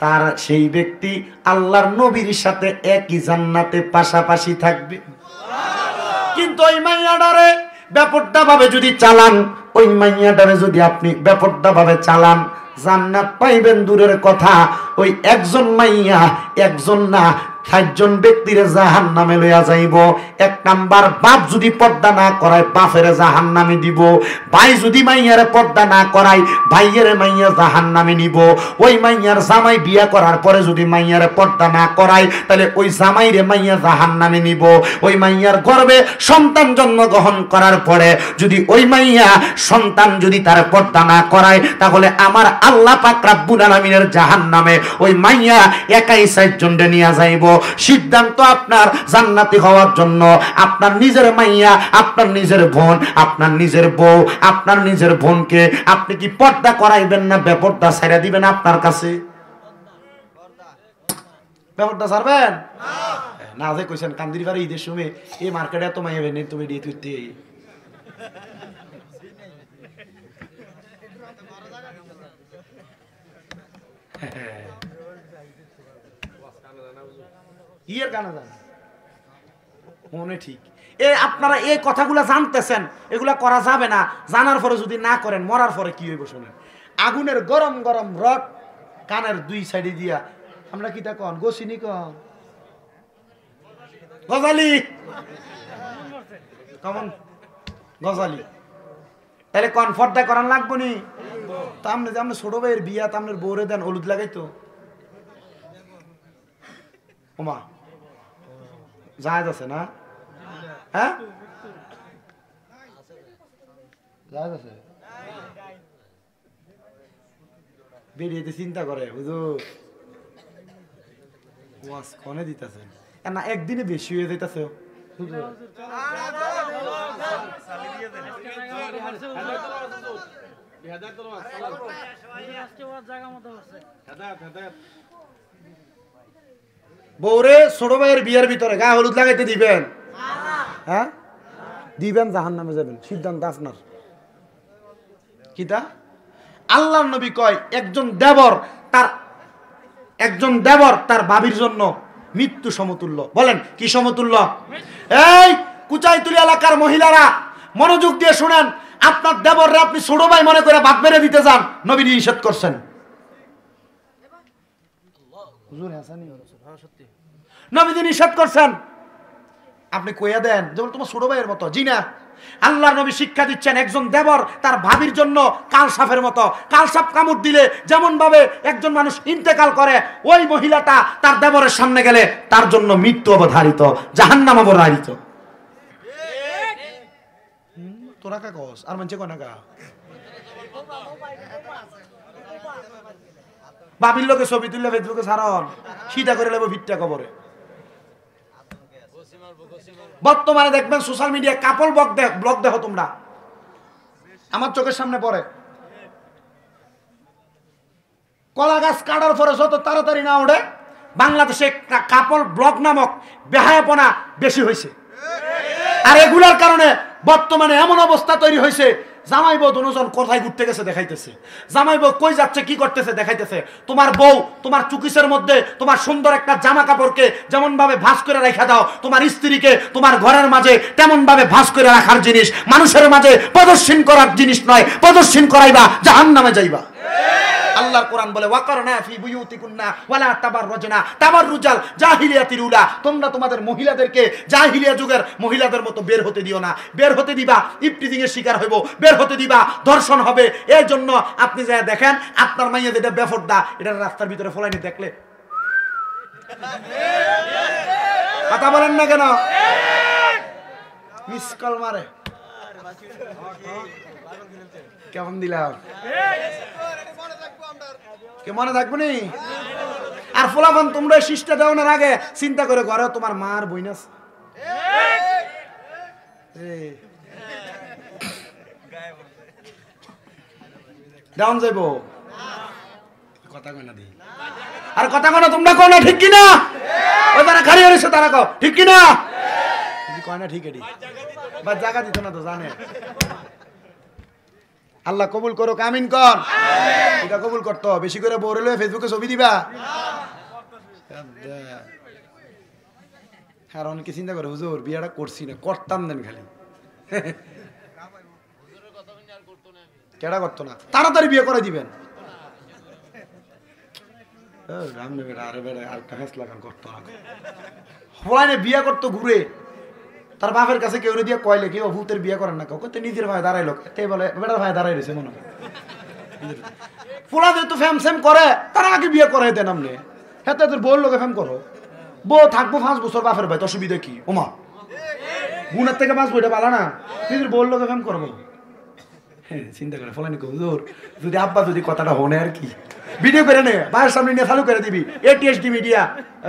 তার সেই ব্যক্তি আল্লাহর নবীর সাথে একই জান্নাতে পাশাপাশি থাকবে। কিন্তু ওই মাইয়াটারে ব্যাপারটা ভাবে যদি চালান, ওই মাইয়াটারে যদি আপনি ব্যাপারটা ভাবে চালান, জান্নাত পাইবেন দূরের কথা, ওই একজন মাইয়া, একজন না 60 জন ব্যক্তিরে জাহান্নামে লইয়া যাইব। 1 নাম্বার, বাপ যদি পর্দা না করায় বাপের জাহান্নামে দিব। ভাই যদি মাইয়ারে পর্দা না করায় ভাইয়ের মাইয়া জাহান্নামে নিব। ওই মাইয়ার জামাই বিয়া করার পরে যদি মাইয়ারে পর্দা না করায় তাহলে ওই জামাইরে মাইয়া জাহান্নামে নিব। ওই মাইয়ার গর্ভে সন্তান জন্মগ্রহণ করার পরে যদি ওই মাইয়া সন্তান যদি তার পর্দা না করায় তাহলে আমার আল্লাহ পাক রব্বুল আলামিনের জাহান্নামে ওই মাইয়া একাই 60 জনকে নিয়ে যাইব। সিদ্ধান্ত আপনার জান্নাতি হওয়ার জন্য। আপনার নিজের মাইয়া, আপনার নিজের বোন, আপনার নিজের বউ, আপনার নিজের বোনকে আপনি কি পর্দা করাইবেন না বেপর্দা ছেড়ে দিবেন? আপনার কাছে বেপর্দা ছাড়বেন না? যে কইছেন কান্দির পারে ঈদের সময় এই মার্কেটে এত মাইয়া বেন তুমি দিয়ে তুইতে ইয়ের গানা জানা মনে ঠিক। আপনারা এই কথাগুলা জানতেছেন, এগুলা করা যাবে না। জানার পরে যদি না করেন মরার পরে কি হইব শোনেন। আগুনের গরম গরম রড কানের 2 সাইডে দিয়া আমরা কিটা কন গোসিনি কন গজালি কেমন গজালি তাহলে কন পর্দা করান লাগবো নি? তা আপনি যে আপনার ছোট ভাইয়ের বিয়া তা আপনার বউরে দেন হলুদ লাগাইতো ওমা জায়েজ আছে না? হ্যাঁ জায়েজ আছে। বেরিয়েতে চিন্তা করে হুজুর ওয়াজ কোনে দিতেছেন না, একদিনে বেশি হয়ে যাইতেছে হুজুর। বউরে ছোট ভাইয়ের বিয়ের ভিতরে গায়ে হলুদ লাগাইতে দিবেন? হ্যাঁ দিবেন, জাহান্নামে যাবেন। সিদ্ধান্ত আপনার। কিতা আল্লাহর নবী কয় একজন দেবর তার ভাবির জন্য মৃত্যু সমতুল্য। বলেন কি সমতুল্য? এই কুচাইতুলি এলাকার মহিলারা মনোযোগ দিয়ে শুনেন। আপনার দেবররে আপনি ছোট ভাই মনে করে ভাত বেড়ে দিতে যান, নবী নিষেধ করছেন। নবী নিষেধ করছেন। আপনি কইয়া দেন যেমন তোমার ছোট ভাইয়ের মতো। জি না, আল্লাহর নবী শিক্ষা দিচ্ছেন একজন দেবর তার ভাবির জন্য কালসাপের মতো। কালসাপ কামড় দিলে যেমন ভাবে একজন মানুষ ইন্তেকাল করে, ওই মহিলাটা তার দেবরের সামনে গেলে তার জন্য মৃত্যু অবধারিত, জাহান্নাম অবধারিত। তোরা কাগজ আর মানছে কোনাকা ভাবির লোকে ছবি তুললে ফেসবুকে ছাড়ন, সিধা করে লেবো ভিটটা কবরে। বর্তমানে দেখবেন সোশ্যাল মিডিয়া কাপল ব্লগ দেখো তোমরা, আমার চোখের সামনে পড়ে। কলা গাছ কাটার পরে যত তাড়াতাড়ি না ওঠে, বাংলাদেশে কাপল ব্লগ নামক বেহায়াপনা বেশি হয়েছে। আর এগুলার কারণে বর্তমানে এমন অবস্থা তৈরি হয়েছে, জামাই বউ দুজন কোথায় ঘুরতে গেছে দেখাইতেছে, জামাই বউ কই যাচ্ছে কি করতেছে দেখাইতেছে। তোমার বউ তোমার চুকিসের মধ্যে তোমার সুন্দর একটা জামা কাপড়কে যেমন ভাবে ভাঁজ করে রাখা দাও, তোমার স্ত্রীকে তোমার ঘরের মাঝে তেমন ভাবে ভাঁজ করে রাখার জিনিস মানুষের মাঝে প্রদর্শন করার জিনিস নয়। প্রদর্শন করাইবা জাহান্নামে যাইবা। আল্লাহর কোরআন বলে ওয়াকারনা ফি বুয়ুতিকুন্না ওয়ালা তাবাররুজনা তাবাররুজাল জাহিলিয়াতিল উলা। তোমরা তোমাদের মহিলাদেরকে জাহিলিয়া যুগের মহিলাদের মতো বের হতে দিও না। বের হতে দিবা ইফতিজিং এর শিকার হইব, বের হতে দিবা ধর্ষণ হবে। এই জন্য আপনি যা দেখেন আপনার মাইয়া যেটা বেফরদা, এটা রাস্তার ভিতরে ফলাইনি দেখলে কথা বলেন না কেন? মিস কল মারে কেমন দিলাম কে মনে থাকবো নি? আর ফলাফল তোমরা শিষ্টা দেওয়ার আগে চিন্তা করে ঘরে তোমার মার বইনাস ডাউন যাইব কথা কয় না দি আর কথা কয় না তোমরা কয় না ঠিক কিনা? ওই তারা খালি হয়েছে তারা কও ঠিক কিনা? কয় না ঠিক এটি বা জায়গা দিত না তো জানে। আল্লাহ কবুল করো, আমিন কর। এটা কবুল করতো বেশি করে বড় লয়ে ফেসবুকে ছবি দিবা। আর অনেকে চিন্তা করে হুজুর বিয়েটা করছি না, করতাম দেন খালি কেডা করতো না, তাড়াতাড়ি বিয়ে করে দিবেন। রামনে বেড়া আরে বেড়া আরেকটা ফেস লাগান করতো না ফলাইনে বিয়া করতো ঘুরে তার বাপের কাছে কেউ দিয়ে কয়লে কেউ ভূতের বিয়া করেন না কাউকে নিজের ভাই দাঁড়াইলো তে বলে বেটার ভাই দাঁড়াই রয়েছে মনে হয় ফোলা যেহেতু ফ্যাম স্যাম করে তারা আগে বিয়ে করাই দেন আপনি হ্যাঁ তোর বউর লোকে ফ্যাম করো বউ থাকবো 5 বছর বাপের ভাই অসুবিধা কি ওমা গুণের থেকে 5 বইটা পালা না নিজের বউর লোকে ফ্যাম করবো হ্যাঁ চিন্তা করে ফলানি হুজুর যদি আব্বা যদি কথাটা হনে আর কি ভিডিও করে নে ভাইয়ের সামনে নিয়ে চালু করে দিবি এটিএসডি মিডিয়া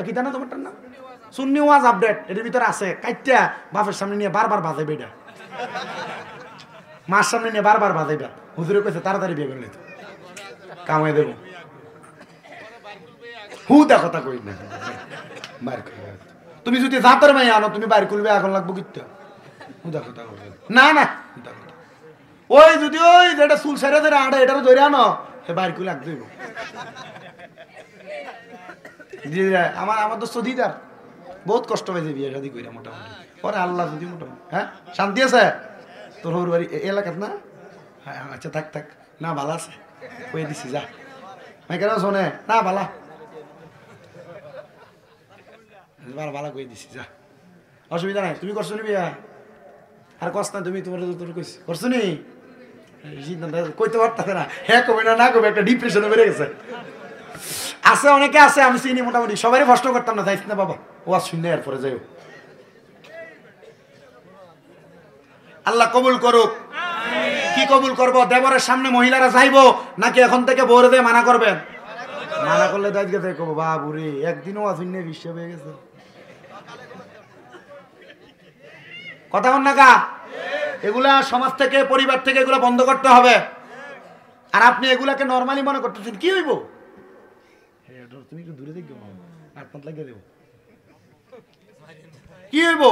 কি জানো তোমারটার নাম সুন্নি ওয়াজ আপডেট এটার ভিতরে আছে কাইটা বাপের সামনে নিয়ে বারবার বাজাইবে এটা মার সামনে নিয়ে বারবার বাজাইবে হুজুরে কইছে তাড়াতাড়ি বিয়ে করলে কামাই দেব হুদা কথা কই না বাইর করে তুমি যদি জাতের মাই আনো তুমি বাইর করবে এখন লাগবো কিত্তা হুদা কথা কই না না হুদা কথা ওই যদি ওই যেটা চুল সেরে ধরে আড়ে এটারও ধরে আনো সে বাইর করে লাগবে আমার আমার তো সদিদার বহুত কষ্ট হয়েছে বিয়ে শাদি কইরা মোটামুটি পরে আল্লাহ যদি মোটামুটি হ্যাঁ শান্তি আছে তোর হর বাড়ি এলাকাত না হ্যাঁ আচ্ছা থাক থাক না ভালো আছে কই দিছি যা আমি কেন শোনে না ভালা ভালো কই দিছি যা অসুবিধা নাই তুমি করছো নি বিয়া আর কষ্ট না তুমি তোমার তোর কইছি করছো নি কইতে পারতাছে না হ্যাঁ কবে না কবে একটা ডিপ্রেশনে বেড়ে গেছে আছে অনেকে আছে আমি চিনি মোটামুটি সবারই প্রশ্ন করতাম না যাইস না বাবা ও আর শূন্য এরপরে যাই আল্লাহ কবুল করুক কি কবুল করবো দেবরের সামনে মহিলারা যাইবো নাকি এখন থেকে বউরে দিয়ে মানা করবেন মানা করলে দাঁড়িয়ে থেকে কবো বাবুরে একদিনও আসুন বিশ্ব হয়ে গেছে কথা বল না কা এগুলা সমাজ থেকে পরিবার থেকে এগুলা বন্ধ করতে হবে আর আপনি এগুলাকে নরমালি মনে করতেছেন কি হইব তুমি একটু দূরে দেখো হাত লাগিয়ে দেবো কি হইব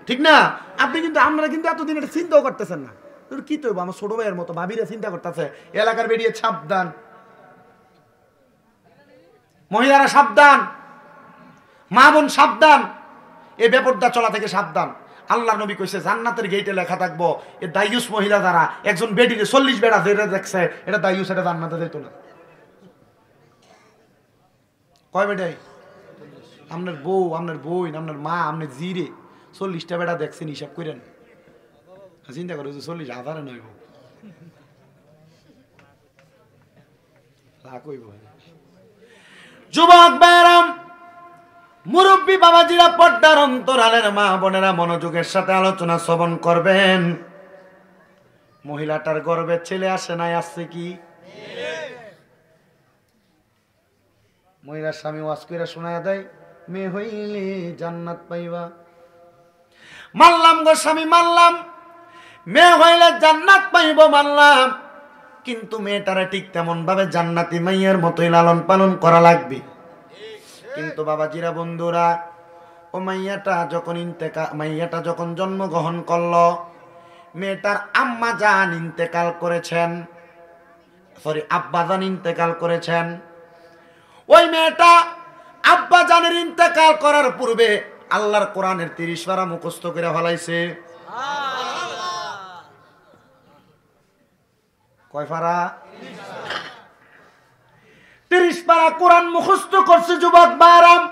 ঠিক না আপনি কিন্তু আপনারা কিন্তু এতদিন এটা চিন্তাও করতেছেন না তোর কি তৈব আমার ছোট ভাইয়ের মতো ভাবিরা চিন্তা করতেছে এলাকার বেরিয়ে সাবধান মহিলারা সাবধান মা বোন সাবধান এই ব্যাপারটা চলা থেকে সাবধান আল্লাহ নবী কইছে জান্নাতের গেটে লেখা থাকবো এ দায়ুস মহিলা দ্বারা একজন বেডিরে 40 বেড়া যেটা দেখছে এটা দায়ুস এটা জান্নাতে যেত না কয় বেটাই আপনার বউ আপনার বোন আপনার মা আপনার জিরে 40টা বেড়া দেখছেন হিসাব করেন চিন্তা করো 40,000 নইব যুবক ব্যারাম মুরব্বী বাবাজিরা পর্দার অন্তরালের মা বোনেরা মনোযোগের সাথে আলোচনা শ্রবণ করবেন মহিলাটার গর্ভে ছেলে আসে নাই আসছে কি মহিলার স্বামী ওয়াজ কইরা শোনায়া দেয় মেয়ে হইলে জান্নাত পাইবা মানলাম গো স্বামী মানলাম মেয়ে হইলে জান্নাত পাইব মানলাম কিন্তু মেয়েটারে ঠিক তেমন ভাবে জান্নাতি মাইয়ার মতোই লালন পালন করা লাগবে কিন্তু বাবাজিরা বন্ধুরা ও মাইয়াটা যখন জন্মগ্রহণ করলো মেয়েটার আম্মা জান ইন্তেকাল করেছেন আব্বা জান ইন্তেকাল করেছেন ওই মেয়েটা আব্বা জানের ইন্তেকাল করার পূর্বে আল্লাহর কোরআনের 30 পারা মুখস্থ করে ফেলাইছে কয় পারা 30 পারা কোরআন মুখস্থ করছে যুবক বারাম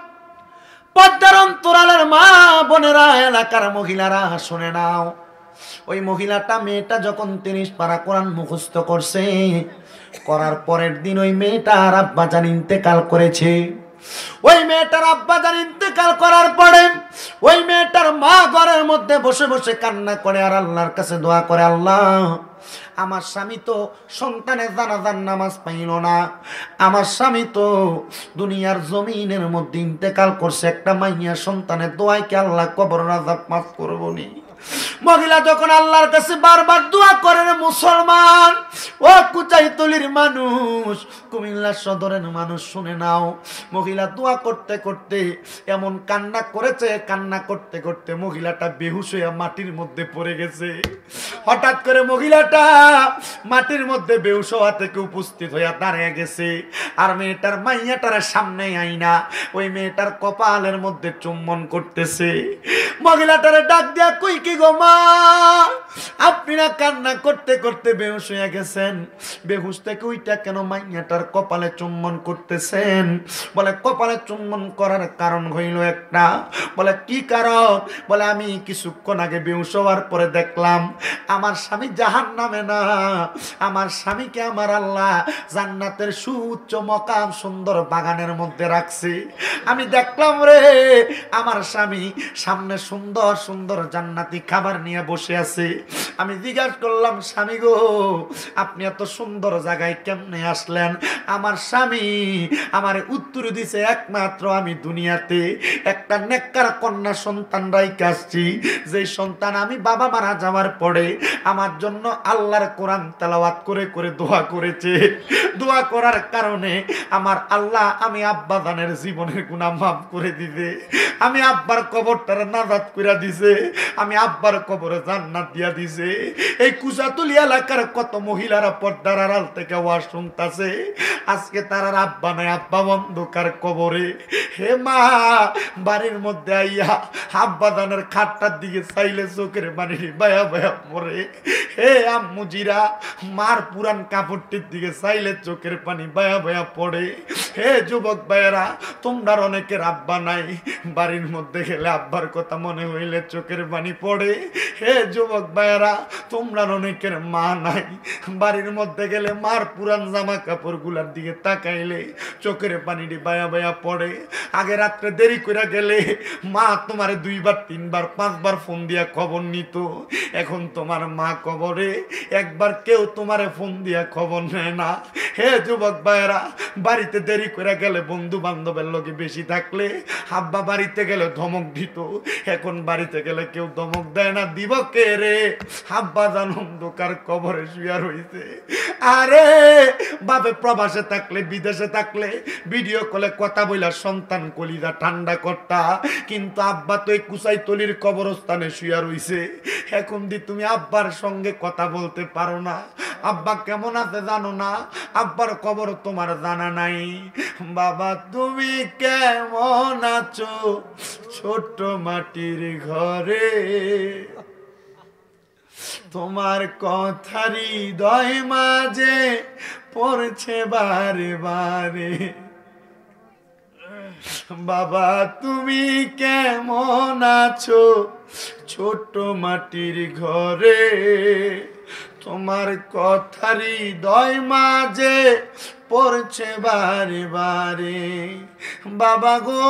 পর্দার অন্তরালের মা বোনেরা এলাকার মহিলারা শুনে নাও ওই মহিলাটা মেয়েটা যখন 30 পারা কোরআন মুখস্থ করছে করার পরের দিন ওই মেয়েটার আব্বা জান ইন্তেকাল করেছে ওই মেয়েটার আব্বা জান ইন্তেকাল করার পরে ওই মেয়েটার মা ঘরের মধ্যে বসে বসে কান্না করে আর আল্লাহর কাছে দোয়া করে আল্লাহ আমার স্বামী তো সন্তানের জানাজার নামাজ পাইল না আমার স্বামী তো দুনিয়ার জমিনের মধ্যে ইন্তেকাল করছে একটা মাইয়া সন্তানের দোয়ায় কি আল্লাহ কবর আযাব মাফ করবো নি মহিলা যখন আল্লাহর কাছে বারবার দোয়া করে মুসলমান ও কুচাইতলির মানুষ কুমিল্লা সদরের মানুষ শুনে নাও মহিলা দোয়া করতে করতে এমন কান্না করেছে কান্না করতে করতে মহিলাটা বেহুশ হয়ে মাটির মধ্যে পড়ে গেছে হঠাৎ করে মহিলাটা মাটির মধ্যে বেহুশ হওয়া থেকে উপস্থিত হয়ে দাঁড়িয়ে গেছে আর মেয়েটার মাইয়াটার সামনে আইনা ওই মেয়েটার কপালের মধ্যে চুম্বন করতেছে মহিলাটারে ডাক দিয়া কই কি গো মা, আপনি না কান্না করতে করতে বেহুশ হয়ে গেছেন, বেহুশ থেকে ওইটা কেন মাইয়াটার কপালে চুম্বন করতেছেন? বলে কপালে চুম্বন করার কারণ হইল একটা। বলে কি কারণ? বলে আমি কিছুক্ষণ আগে বেহুশ হওয়ার পরে দেখলাম আমার স্বামী জাহান্নামে না, আমার স্বামীকে আমার আল্লাহ জান্নাতের সুউচ্চ মকাম সুন্দর বাগানের মধ্যে রাখছে। আমি দেখলাম রে আমার স্বামী সামনে সুন্দর সুন্দর জান্নাতি খাবার নিয়ে বসে আছে। আমি জিজ্ঞাসা করলাম স্বামী গো আপনি এত সুন্দর জায়গায় কেমনে আসলেন? আমার স্বামী আমার উত্তর দিছে একমাত্র আমি দুনিয়াতে একটা নেককার কন্যা সন্তান রাইখে আসছি, যে সন্তান আমি বাবা মারা যাওয়ার পরে আমার জন্য আল্লাহর কোরআন তেলাওয়াত করে করে দোয়া করেছে। দোয়া করার কারণে আমার আল্লাহ আমি আব্বা জানের জীবনের গুনাহ মাফ করে দিবে, আমি আব্বার কবরটারে নাজাত কইরা দিছে, আমি আব্বার কবরে জান্নাত দিয়া দিছে। এই কুচাতুলি এলাকার কত মহিলারা পর্দার আড়াল থেকে ওয়াজ শুনতাছে, আজকে তারার আব্বা নাই, আব্বা অন্ধকার কবরে। হে মা বাড়ির মধ্যে আইয়া আব্বা জানের খাটটার দিকে চাইলে চোখের পানি বায়া বায়া পড়ে। হে আম্মু জিরা মার পুরান কাপড়টির দিকে চাইলে চোখের পানি বায়া বায়া পড়ে। হে যুবক ভাইয়েরা তোমরার অনেকের আব্বা নাই, বাড়ির মধ্যে গেলে আব্বার কথা মনে হইলে চোখের পানি পড়ে। হে যুবক ভাইয়েরা তোমরার অনেকের মা নাই, বাড়ির মধ্যে গেলে মার পুরান জামা কাপড় গুলার দিকে তাকাইলে চোখের পানিটি বায়া বায়া পড়ে। আগে রাত্রে দেরি করে গেলে মা তোমারে 2 বার 3 বার 5 বার ফোন দিয়া খবর নিত, এখন তোমার মা কবরে একবার কেউ তোমারে ফোন দিয়া খবর নেয় না। হে যুবক ভাইয়েরা বাড়িতে দেরি করে গেলে বন্ধু বান্ধবের লোকে বেশি থাকলে আব্বা বাড়িতে গেলে ধমক দিত, এখন বাড়িতে গেলে কেউ ধমক দেয় না, দিব কে রে? আব্বা জান অন্ধকার কবরে শুয়া রইছে। আরে বাপে প্রবাসে থাকলে বিদেশে থাকলে ভিডিও কলে কথা বইলা সন্তান কলিজা ঠান্ডা করতা, কিন্তু আব্বা তো এই কুচাইতলির কবরস্থানে শুয়া রইছে। এখন দি তুমি আব্বার সঙ্গে কথা বলতে পারো না, আব্বা কেমন আছে জানো না, আব্বার কবর তোমার জানা নাই। বাবা তুমি কেমন আছো ছোট্ট মাটির ঘরে, তোমার কথা হৃদয় মাঝে পড়ছে বারে বারে। বাবা তুমি কেমন আছো ছোট্ট মাটির ঘরে, তোমার কথা হৃদয় মাঝে পড়ছে বারে বারে। বাবা গো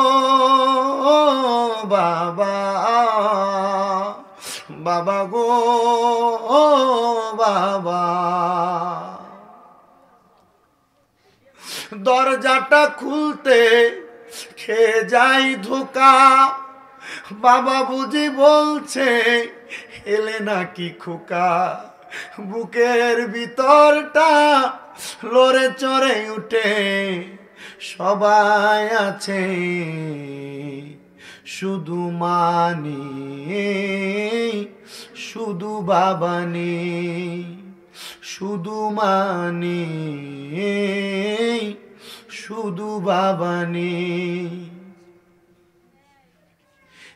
বাবা, বাবা গো বাবা, দরজাটা খুলতে খেয়ে যাই ধোকা, বাবা বুঝি বলছে এলে নাকি খোকা, বুকের ভিতরটা লড়ে চড়ে উঠে, সবাই আছে শুধু মানি শুধু বাবা নেই, শুধু মানি শুধু বাবা নেই।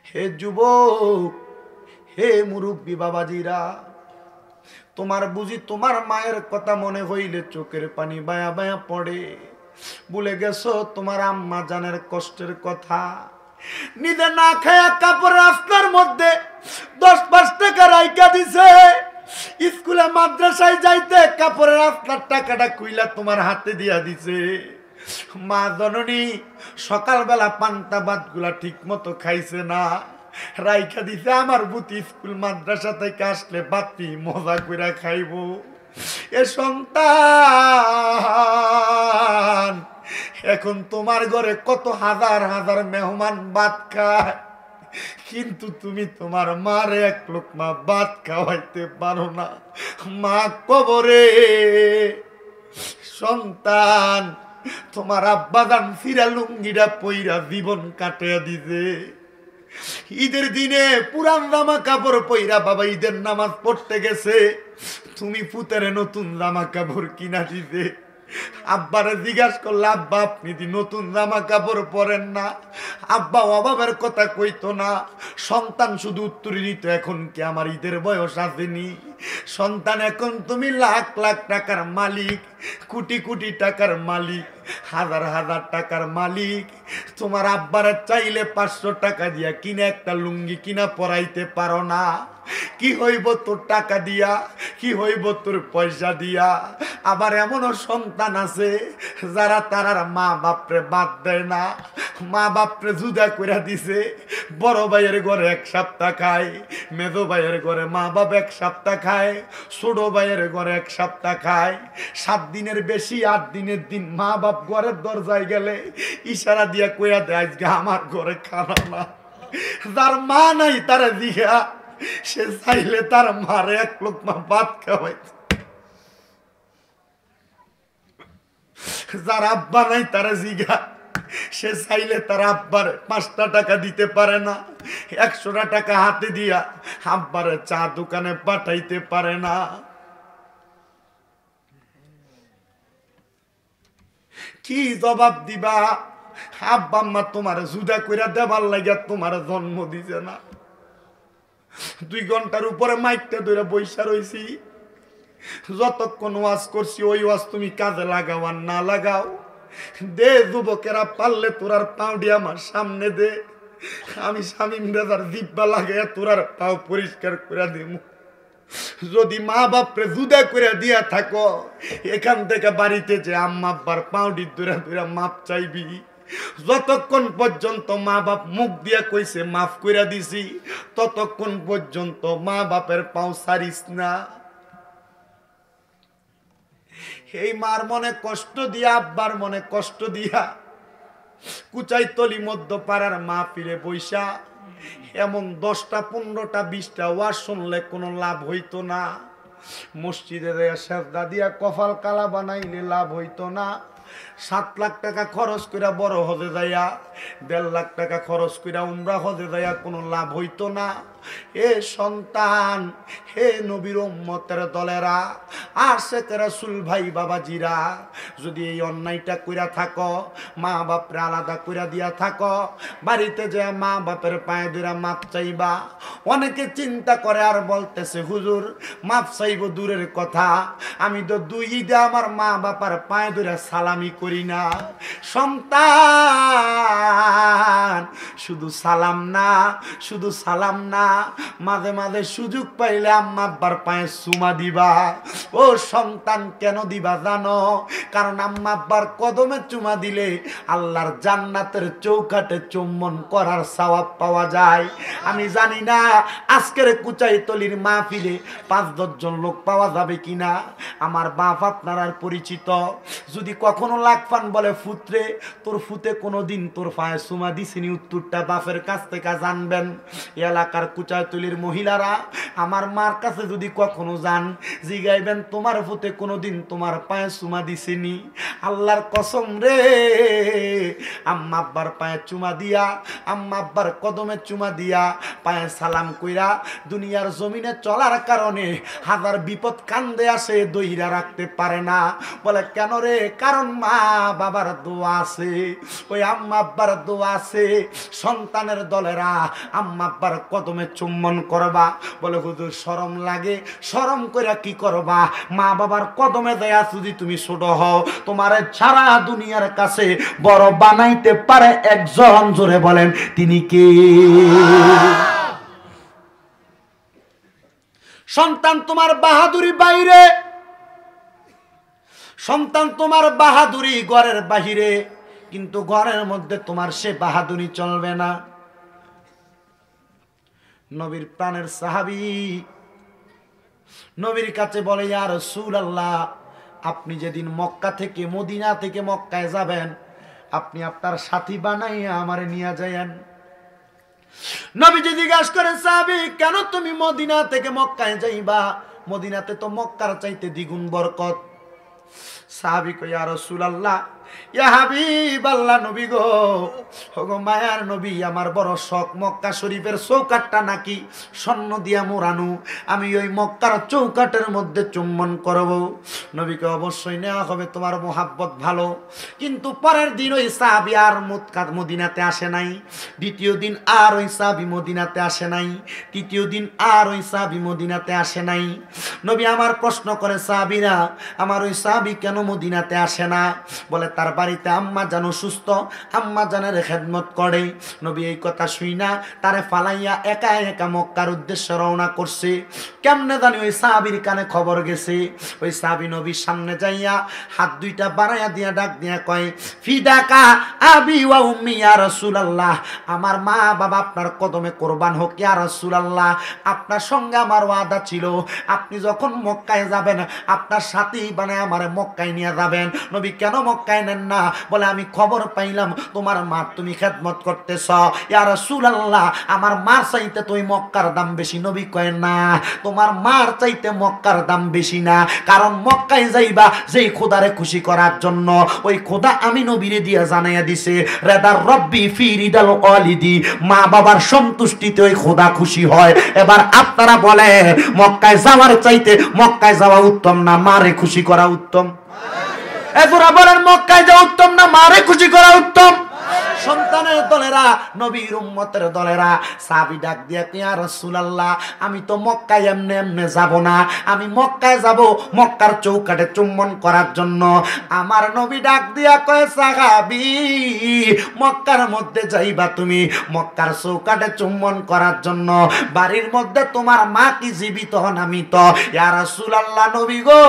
হে যুবক হে মুরব্বী বাবাজিরা, তোমার বুঝি তোমার মায়ের কথা মনে হইলে চোখের পানি বায়া বায়া পড়ে? ভুলে গেছো তোমার আম্মা জানের কষ্টের কথা? নিজে না খায়া কাপড় রাস্তার মধ্যে 10-5 টাকা রাইখা দিছে, স্কুলে মাদ্রাসায় যাইতে কাপড়ের রাস্তার টাকাটা কুইলা তোমার হাতে দিয়া দিছে। মা জননী সকালবেলা পান্তা ভাত গুলা ঠিক মতো খাইছে না, রাইখা দিছে আমার বুতি স্কুল মাদ্রাসা থেকে আসলে বাতি মজা করে খাইব। এ সন্তান এখন তোমার ঘরে কত হাজার হাজার মেহমান ভাত খায়, কিন্তু তুমি তোমার মারে এক লোকমা ভাত খাওয়াইতে পারো না। মা কবরে। সন্তান তোমার আব্বা গান ফিরা লুঙ্গিটা পইরা জীবন কাটিয়ে দিছে। ঈদের দিনে পুরান জামা কাপড় পইরা বাবা ঈদের নামাজ পড়তে গেছে, তুমি পুতারে নতুন জামা কাপড় কিনা দিতে। আব্বারে জিজ্ঞাসা করলে, আব্বা আপনি দি নতুন জামা কাপড় পরেন না? আব্বা অভাবের কথা কইতো না। সন্তান শুধু উত্তর দিত, এখন কি আমার ঈদের বয়স আসেনি? সন্তান এখন তুমি লাখ লাখ টাকার মালিক, কোটি কোটি টাকার মালিক, হাজার হাজার টাকার মালিক। তোমার আব্বারে চাইলে 500 টাকা দিয়া কিনে একটা লুঙ্গি কিনা পরাইতে পারো না। কি হইব তোর টাকা দিয়া, কি হইব তোর পয়সা দিয়া? আবার এমনও সন্তান আছে যারা তারার মা বাপরে বাদ দেয় না, মা বাপরে জুদা করে দিছে। বড় ভাইয়ের ঘরে 1 সপ্তাহ খায়, মেজো ভাইয়ের ঘরে মা বাপ 1 সপ্তাহ খায়, ছোট ভাইয়ের ঘরে 1 সপ্তাহ খায়। 7 দিনের বেশি 8 দিনের দিন মা বাপ ঘরের দরজায় গেলে ইশারা দিয়া কইয়া দেয়, আজকে আমার ঘরে খানা না। যার মা নাই তারা দিয়া সে চাইলে তার মারে 1 লোকমা ভাত খাওয়াইতে। যার আব্বা নাই তারা জিগা, সে চাইলে তার আব্বার 5টা টাকা দিতে পারে না, 100টা টাকা হাতে দিয়া আব্বারে চা দোকানে পাঠাইতে পারে না। কি জবাব দিবা? আব্বা আম্মা তোমার জুদা কইরা দেবার লাগিয়া তোমার জন্ম দিছে না। 2 ঘন্টার উপরে মাইকটা ধরে বইসা রইছি, যতক্ষণ ওয়াজ করছি ওই ওয়াজ তুমি কাজে লাগাও আর না লাগাও। দে যুবকেরা, পারলে তোরার পাউডি আমার সামনে দে, আমি শামীম রেজার জিব্বা লাগাইয়া তোরার পাও পরিষ্কার করে দিব। যদি মা বাপরে জুদা করে দিয়া থাকো, এখান থেকে বাড়িতে যে আম্মা আব্বার পাউডি দূরে দূরে মাপ চাইবি। যতক্ষণ পর্যন্ত মা বাপ মুখ দিয়া কইছে মাফ কইরা দিছি, ততক্ষণ পর্যন্ত মা বাপের পাও ছাড়িস না। এই মার মনে কষ্ট দিয়া, আব্বার মনে কষ্ট দিয়া কুচাইতলি মধ্যপাড়ার মাহফিলে বইসা এমন 10টা 15টা 20টা ওয়াজ শুনলে কোনো লাভ হইতো না। মসজিদে সেজদা দিয়া কপাল কালা বানাইলে লাভ হইতো না। 7 লাখ টাকা খরচ কইরা বড় হজে যাইয়া, 1.5 লাখ টাকা খরচ কইরা উমরা হজে যাইয়া কোনো লাভ হইতো না। এ সন্তান, হে নবীর উম্মতের দলেরা, আশেক রাসূল ভাই বাবাজিরা, যদি এই অন্যায়টা কইরা থাকো, মা বাপরে আলাদা কইরা দিয়া থাকো, বাড়িতে যে মা বাপের পায়ে ধরে মাপ চাইবা। অনেকে চিন্তা করে আর বলতেছে, হুজুর মাপ চাইব দূরের কথা, আমি তো 2 ঈদে আমার মা বাবার পায়ে ধরে সালামি করি না। সন্তান, শুধু সালাম না, শুধু সালাম না, মাঝে মাঝে সুযোগ পাইলে আম্মা আব্বার পায়ে চুমা দিবা। ও সন্তান, কেন দিবা জানো? কারণ আম্মা আব্বার কদমে চুমা দিলে আল্লাহর জান্নাতের চৌকাঠে চুম্বন করার সওয়াব পাওয়া যায়। আমি জানি না আজকের কুচাইতলির মাহফিলে 5-10 জন লোক পাওয়া যাবে কিনা। আমার বাপ আপনার আর পরিচিত, যদি কখনো লাগফান বলে, ফুতরে তোর ফুতে কোনোদিন তোর পায়ে চুমা দিছিনি, উত্তরটা বাপের কাছ থেকে জানবেন। এলাকার কুচাইতলির মহিলারা আমার মার কাছে যদি কখনো যান, জিগাইবেন তোমার ফুতে কোনোদিন তোমার পায়ে চুমা দিছিনি? আল্লাহর কসম রে, আম্মা আব্বার পায়ে চুমা দিয়া, আম্মা আব্বার কদমে চুমা দিয়া, পায়ে সালাম কইরা দুনিয়ার জমিনে চলার কারণে হাজার বিপদ কান্দে আসে, দইরা রাখতে পারে না। বলে কেন রে? কারণ মা বাবার দোয়া আছে, ওই আম্মা আব্বার দোয়া আছে। সন্তানের দলেরা আম্মা আব্বার কদমে চুম্বন করবা। বলে হুজুর শরম লাগে। শরম কইরা কি করবা? মা বাবার কদমে দেয়া যদি তুমি ছোট হও, তোমার সারা দুনিয়ার কাছে বড় বানাইতে পারে একজন। জোরে বলেন তিনি কে? সন্তান তোমার বাহাদুরি বাইরে, সন্তান তোমার বাহাদুরি ঘরের বাহিরে, কিন্তু ঘরের মধ্যে তোমার সে বাহাদুরি চলবে না। নবীর প্রাণের সাহাবী নবীর কাছে বলে, ইয়া রাসূলুল্লাহ, আপনি যেদিন মক্কা থেকে মদিনা থেকে মক্কায় যাবেন, আপনি আপনার সাথী বানাইয়া আমারে নিয়ে যায়েন। নবীজি জিজ্ঞাসা করেন, সাহাবী কেন তুমি মদিনা থেকে মক্কায় যাইবা? মদিনাতে তো মক্কার চাইতে দ্বিগুণ বরকত। সাহাবী কয়, ইয়া রাসূলুল্লাহ, ইয়া হাবিবাল্লাহ নবী গো, ওগো মায়ার নবী, আমার বড় শখ মক্কা শরীফের চৌকাটটা নাকি স্বর্ণ দিয়া মোড়ানো, আমি ওই মক্কার চৌকাটের মধ্যে চুম্বন করব। নবীকে অবশ্যই নেওয়া হবে, তোমার মোহাব্বত ভালো। কিন্তু পরের দিন ওই সাহাবী আর মদিনাতে আসে নাই, দ্বিতীয় দিন আর ওই সাহাবী মদিনাতে আসে নাই, তৃতীয় দিন আর ওই সাহাবী মদিনাতে আসে নাই। নবী আমার প্রশ্ন করে, সাহাবীরা আমার ওই সাহাবী কেন মদিনাতে আসে না? বলে তার বাড়িতে আম্মা জান অসুস্থ, আম্মা জানের খেদমত করে। নবী এই কথা শুই না তারে ফালাইয়া একা একা মক্কার উদ্দেশ্যে রওনা করছে। কেমনে জানি ওই সাহাবীর কানে খবর গেছে। ওই সাহাবী নবীর সামনে যাইয়া হাত দুইটা বাড়াইয়া দিয়া ডাক দিয়া কয়, ফিদাকা আবি ওয়া উম্মি ইয়া রাসূলুল্লাহ, আমার মা বাবা আপনার কদমে কোরবান হোক ইয়া রাসূলুল্লাহ। আপনার সঙ্গে আমার ওয়াদা ছিল, আপনি যখন মক্কায় যাবেন আপনার সাথেই বানায় আমারে মক্কায় নিয়ে যাবেন। নবী কেন মক্কায় নেন না? বলে আমি খবর পাইলাম তোমার মার তুমি খেদমত করতেছ ইয়া রাসূলুল্লাহ, আমার মার চাইতে তো ওই মক্কার দাম বেশি। নবী কয় না, তোমার মার চাইতে মক্কার দাম বেশি না, কারণ মক্কায় যাইবা যেই খোদারে খুশি করার জন্য, ওই খোদা আমি নবীরে দিয়া জানাইয়া দিছে, রেদার রব্বি ফি রিদাল ওয়ালিদি, মা বাবার সন্তুষ্টিতে ওই খোদা খুশি হয়। এবার আপনারা বলে মক্কায় যাওয়ার চাইতে মক্কায় যাওয়া উত্তম না মারে খুশি করা উত্তম? এজোরা বলেন মক্কায় যাওয়া উত্তম না মারে খুশি করা উত্তম? সন্তানের দলেরা, নবীর উম্মতের দলেরা সাহাবী ডাক দিয়া ইয়া রাসূলুল্লাহ, আমি তো মক্কায় এমনে এমনে যাব না, আমি মক্কায় যাব মক্কার চৌকাটে চুম্বন করার জন্য। আমার নবী ডাক দিয়া কয়, সাহাবী মক্কার মধ্যে যাইবা তুমি মক্কার চৌকাটে চুম্বন করার জন্য, বাড়ির মধ্যে তোমার মা কি জীবিত না মৃত? ইয়া রাসূলুল্লাহ নবী গো,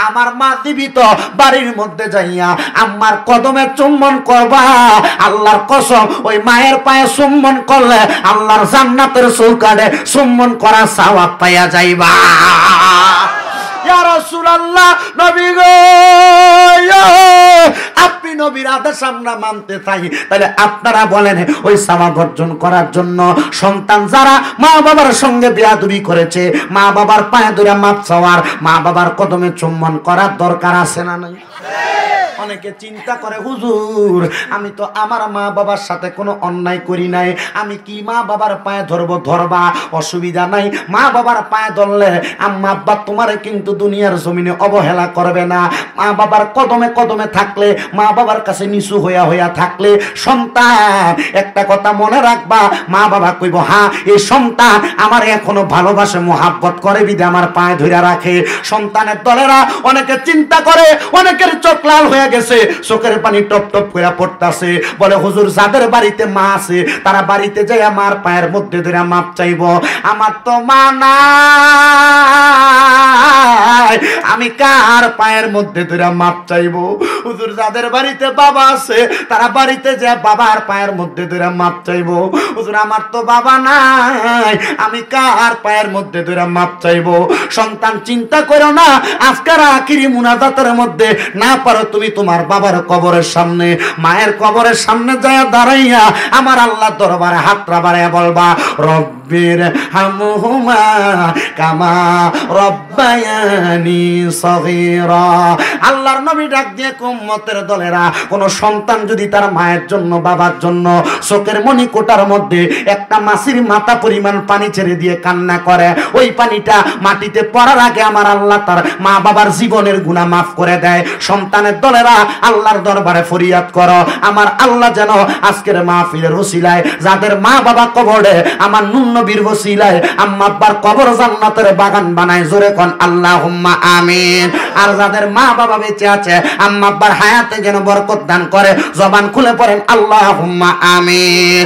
আমার মা জীবিত, বাড়ির মধ্যে যাইয়া আম্মার কদমে চুম্বন করবা, আল্লাহর কসম ওই মায়ের পায়ে চুম্বন করলে আল্লাহর জান্নাতের চৌকাটে চুম্বন করা সওয়াব পাইয়া যাইবা। ইয়া রাসূলুল্লাহ নবী গো, আপনি নবীর আদেশ আমরা মানতে চাই, তাহলে আপনারা বলেন ওই সওয়াব অর্জন করার জন্য সন্তান যারা মা বাবার সঙ্গে বেয়াদবি করেছে, মা বাবার পায়ে ধরে মাপ চাওয়ার, মা বাবার কদমে চুম্বন করার দরকার আছে না নাই? অনেকে চিন্তা করে, হুজুর আমি তো আমার মা বাবার সাথে কোনো অন্যায় করি নাই, আমি কি মা বাবার পায়ে ধরবো? ধরবা, অসুবিধা নাই। মা বাবার পায়ে ধরলে আম্মা আব্বা তোমারে কিন্তু দুনিয়ার জমিনে অবহেলা করবে না। মা বাবার কদমে কদমে থাকলে, মা বাবার কাছে নিচু হইয়া থাকলে, সন্তান একটা কথা মনে রাখবা, মা বাবা কইব হ্যাঁ এই সন্তান আমার এখনো ভালোবাসে, মোহাব্বত করে, বিদে আমার পায়ে ধরে রাখে। সন্তানের দলেরা অনেকে চিন্তা করে, অনেকের চোখ লাল হয়ে গেছে, চোখের পানি টপ টপ করে পড়তাছে, বলে হুজুর যাদের বাড়িতে মা আছে তারা বাড়িতে যাই আমার পায়ের মধ্যে ধরে মাপ চাইব, আমার তো মা নাই, আমি কার পায়ের মধ্যে ধরে মাপ চাইব? হুজুর যাদের বাড়িতে বাবা আছে তারা বাড়িতে যায় বাবার পায়ের মধ্যে ধরে মাপ চাইব। হুজুর আমার তো বাবা নাই, আমি কার পায়ের মধ্যে ধরে মাপ চাইব? সন্তান চিন্তা করো না, আজকের আখিরি মুনাজাতের মধ্যে না পারো তুমি তোমার বাবার কবরের সামনে, মায়ের কবরের সামনে যায় দাঁড়াইয়া আমার আল্লাহর দরবারে হাতটা বাড়াইয়া বলবা, রব্বির হামহুমা কামা রব্বায়ানি সগীরা। আল্লাহর নবী ডাক দিয়ে উম্মতের দলেরা, কোন সন্তান যদি তার মায়ের জন্য বাবার জন্য চোখের মনি কোটার মধ্যে একটা মাছির মাথা পরিমাণ পানি ছেড়ে দিয়ে কান্না করে, ওই পানিটা মাটিতে পড়ার আগে আমার আল্লাহ তার মা বাবার জীবনের গুনাহ মাফ করে দেয়। সন্তানের দলেরা আল্লাহর দরবারে ফরিয়াদ করো, আমার আল্লাহ যেন আজকের মাহফিলের ওসিলায় যাদের মা বাবা কবরে, আমার নূর নবীর ওসিলায় আম্মা আব্বার কবর জান্নাতের বাগান বানায়, জোরে কোন আল্লাহুম্মা আমিন। আর যাদের মা বাবা বেঁচে আছে আম্মা আব্বার হায়াতে যেন বরকত দান করে, জবান খুলে পড়েন আল্লাহুম্মা আমিন।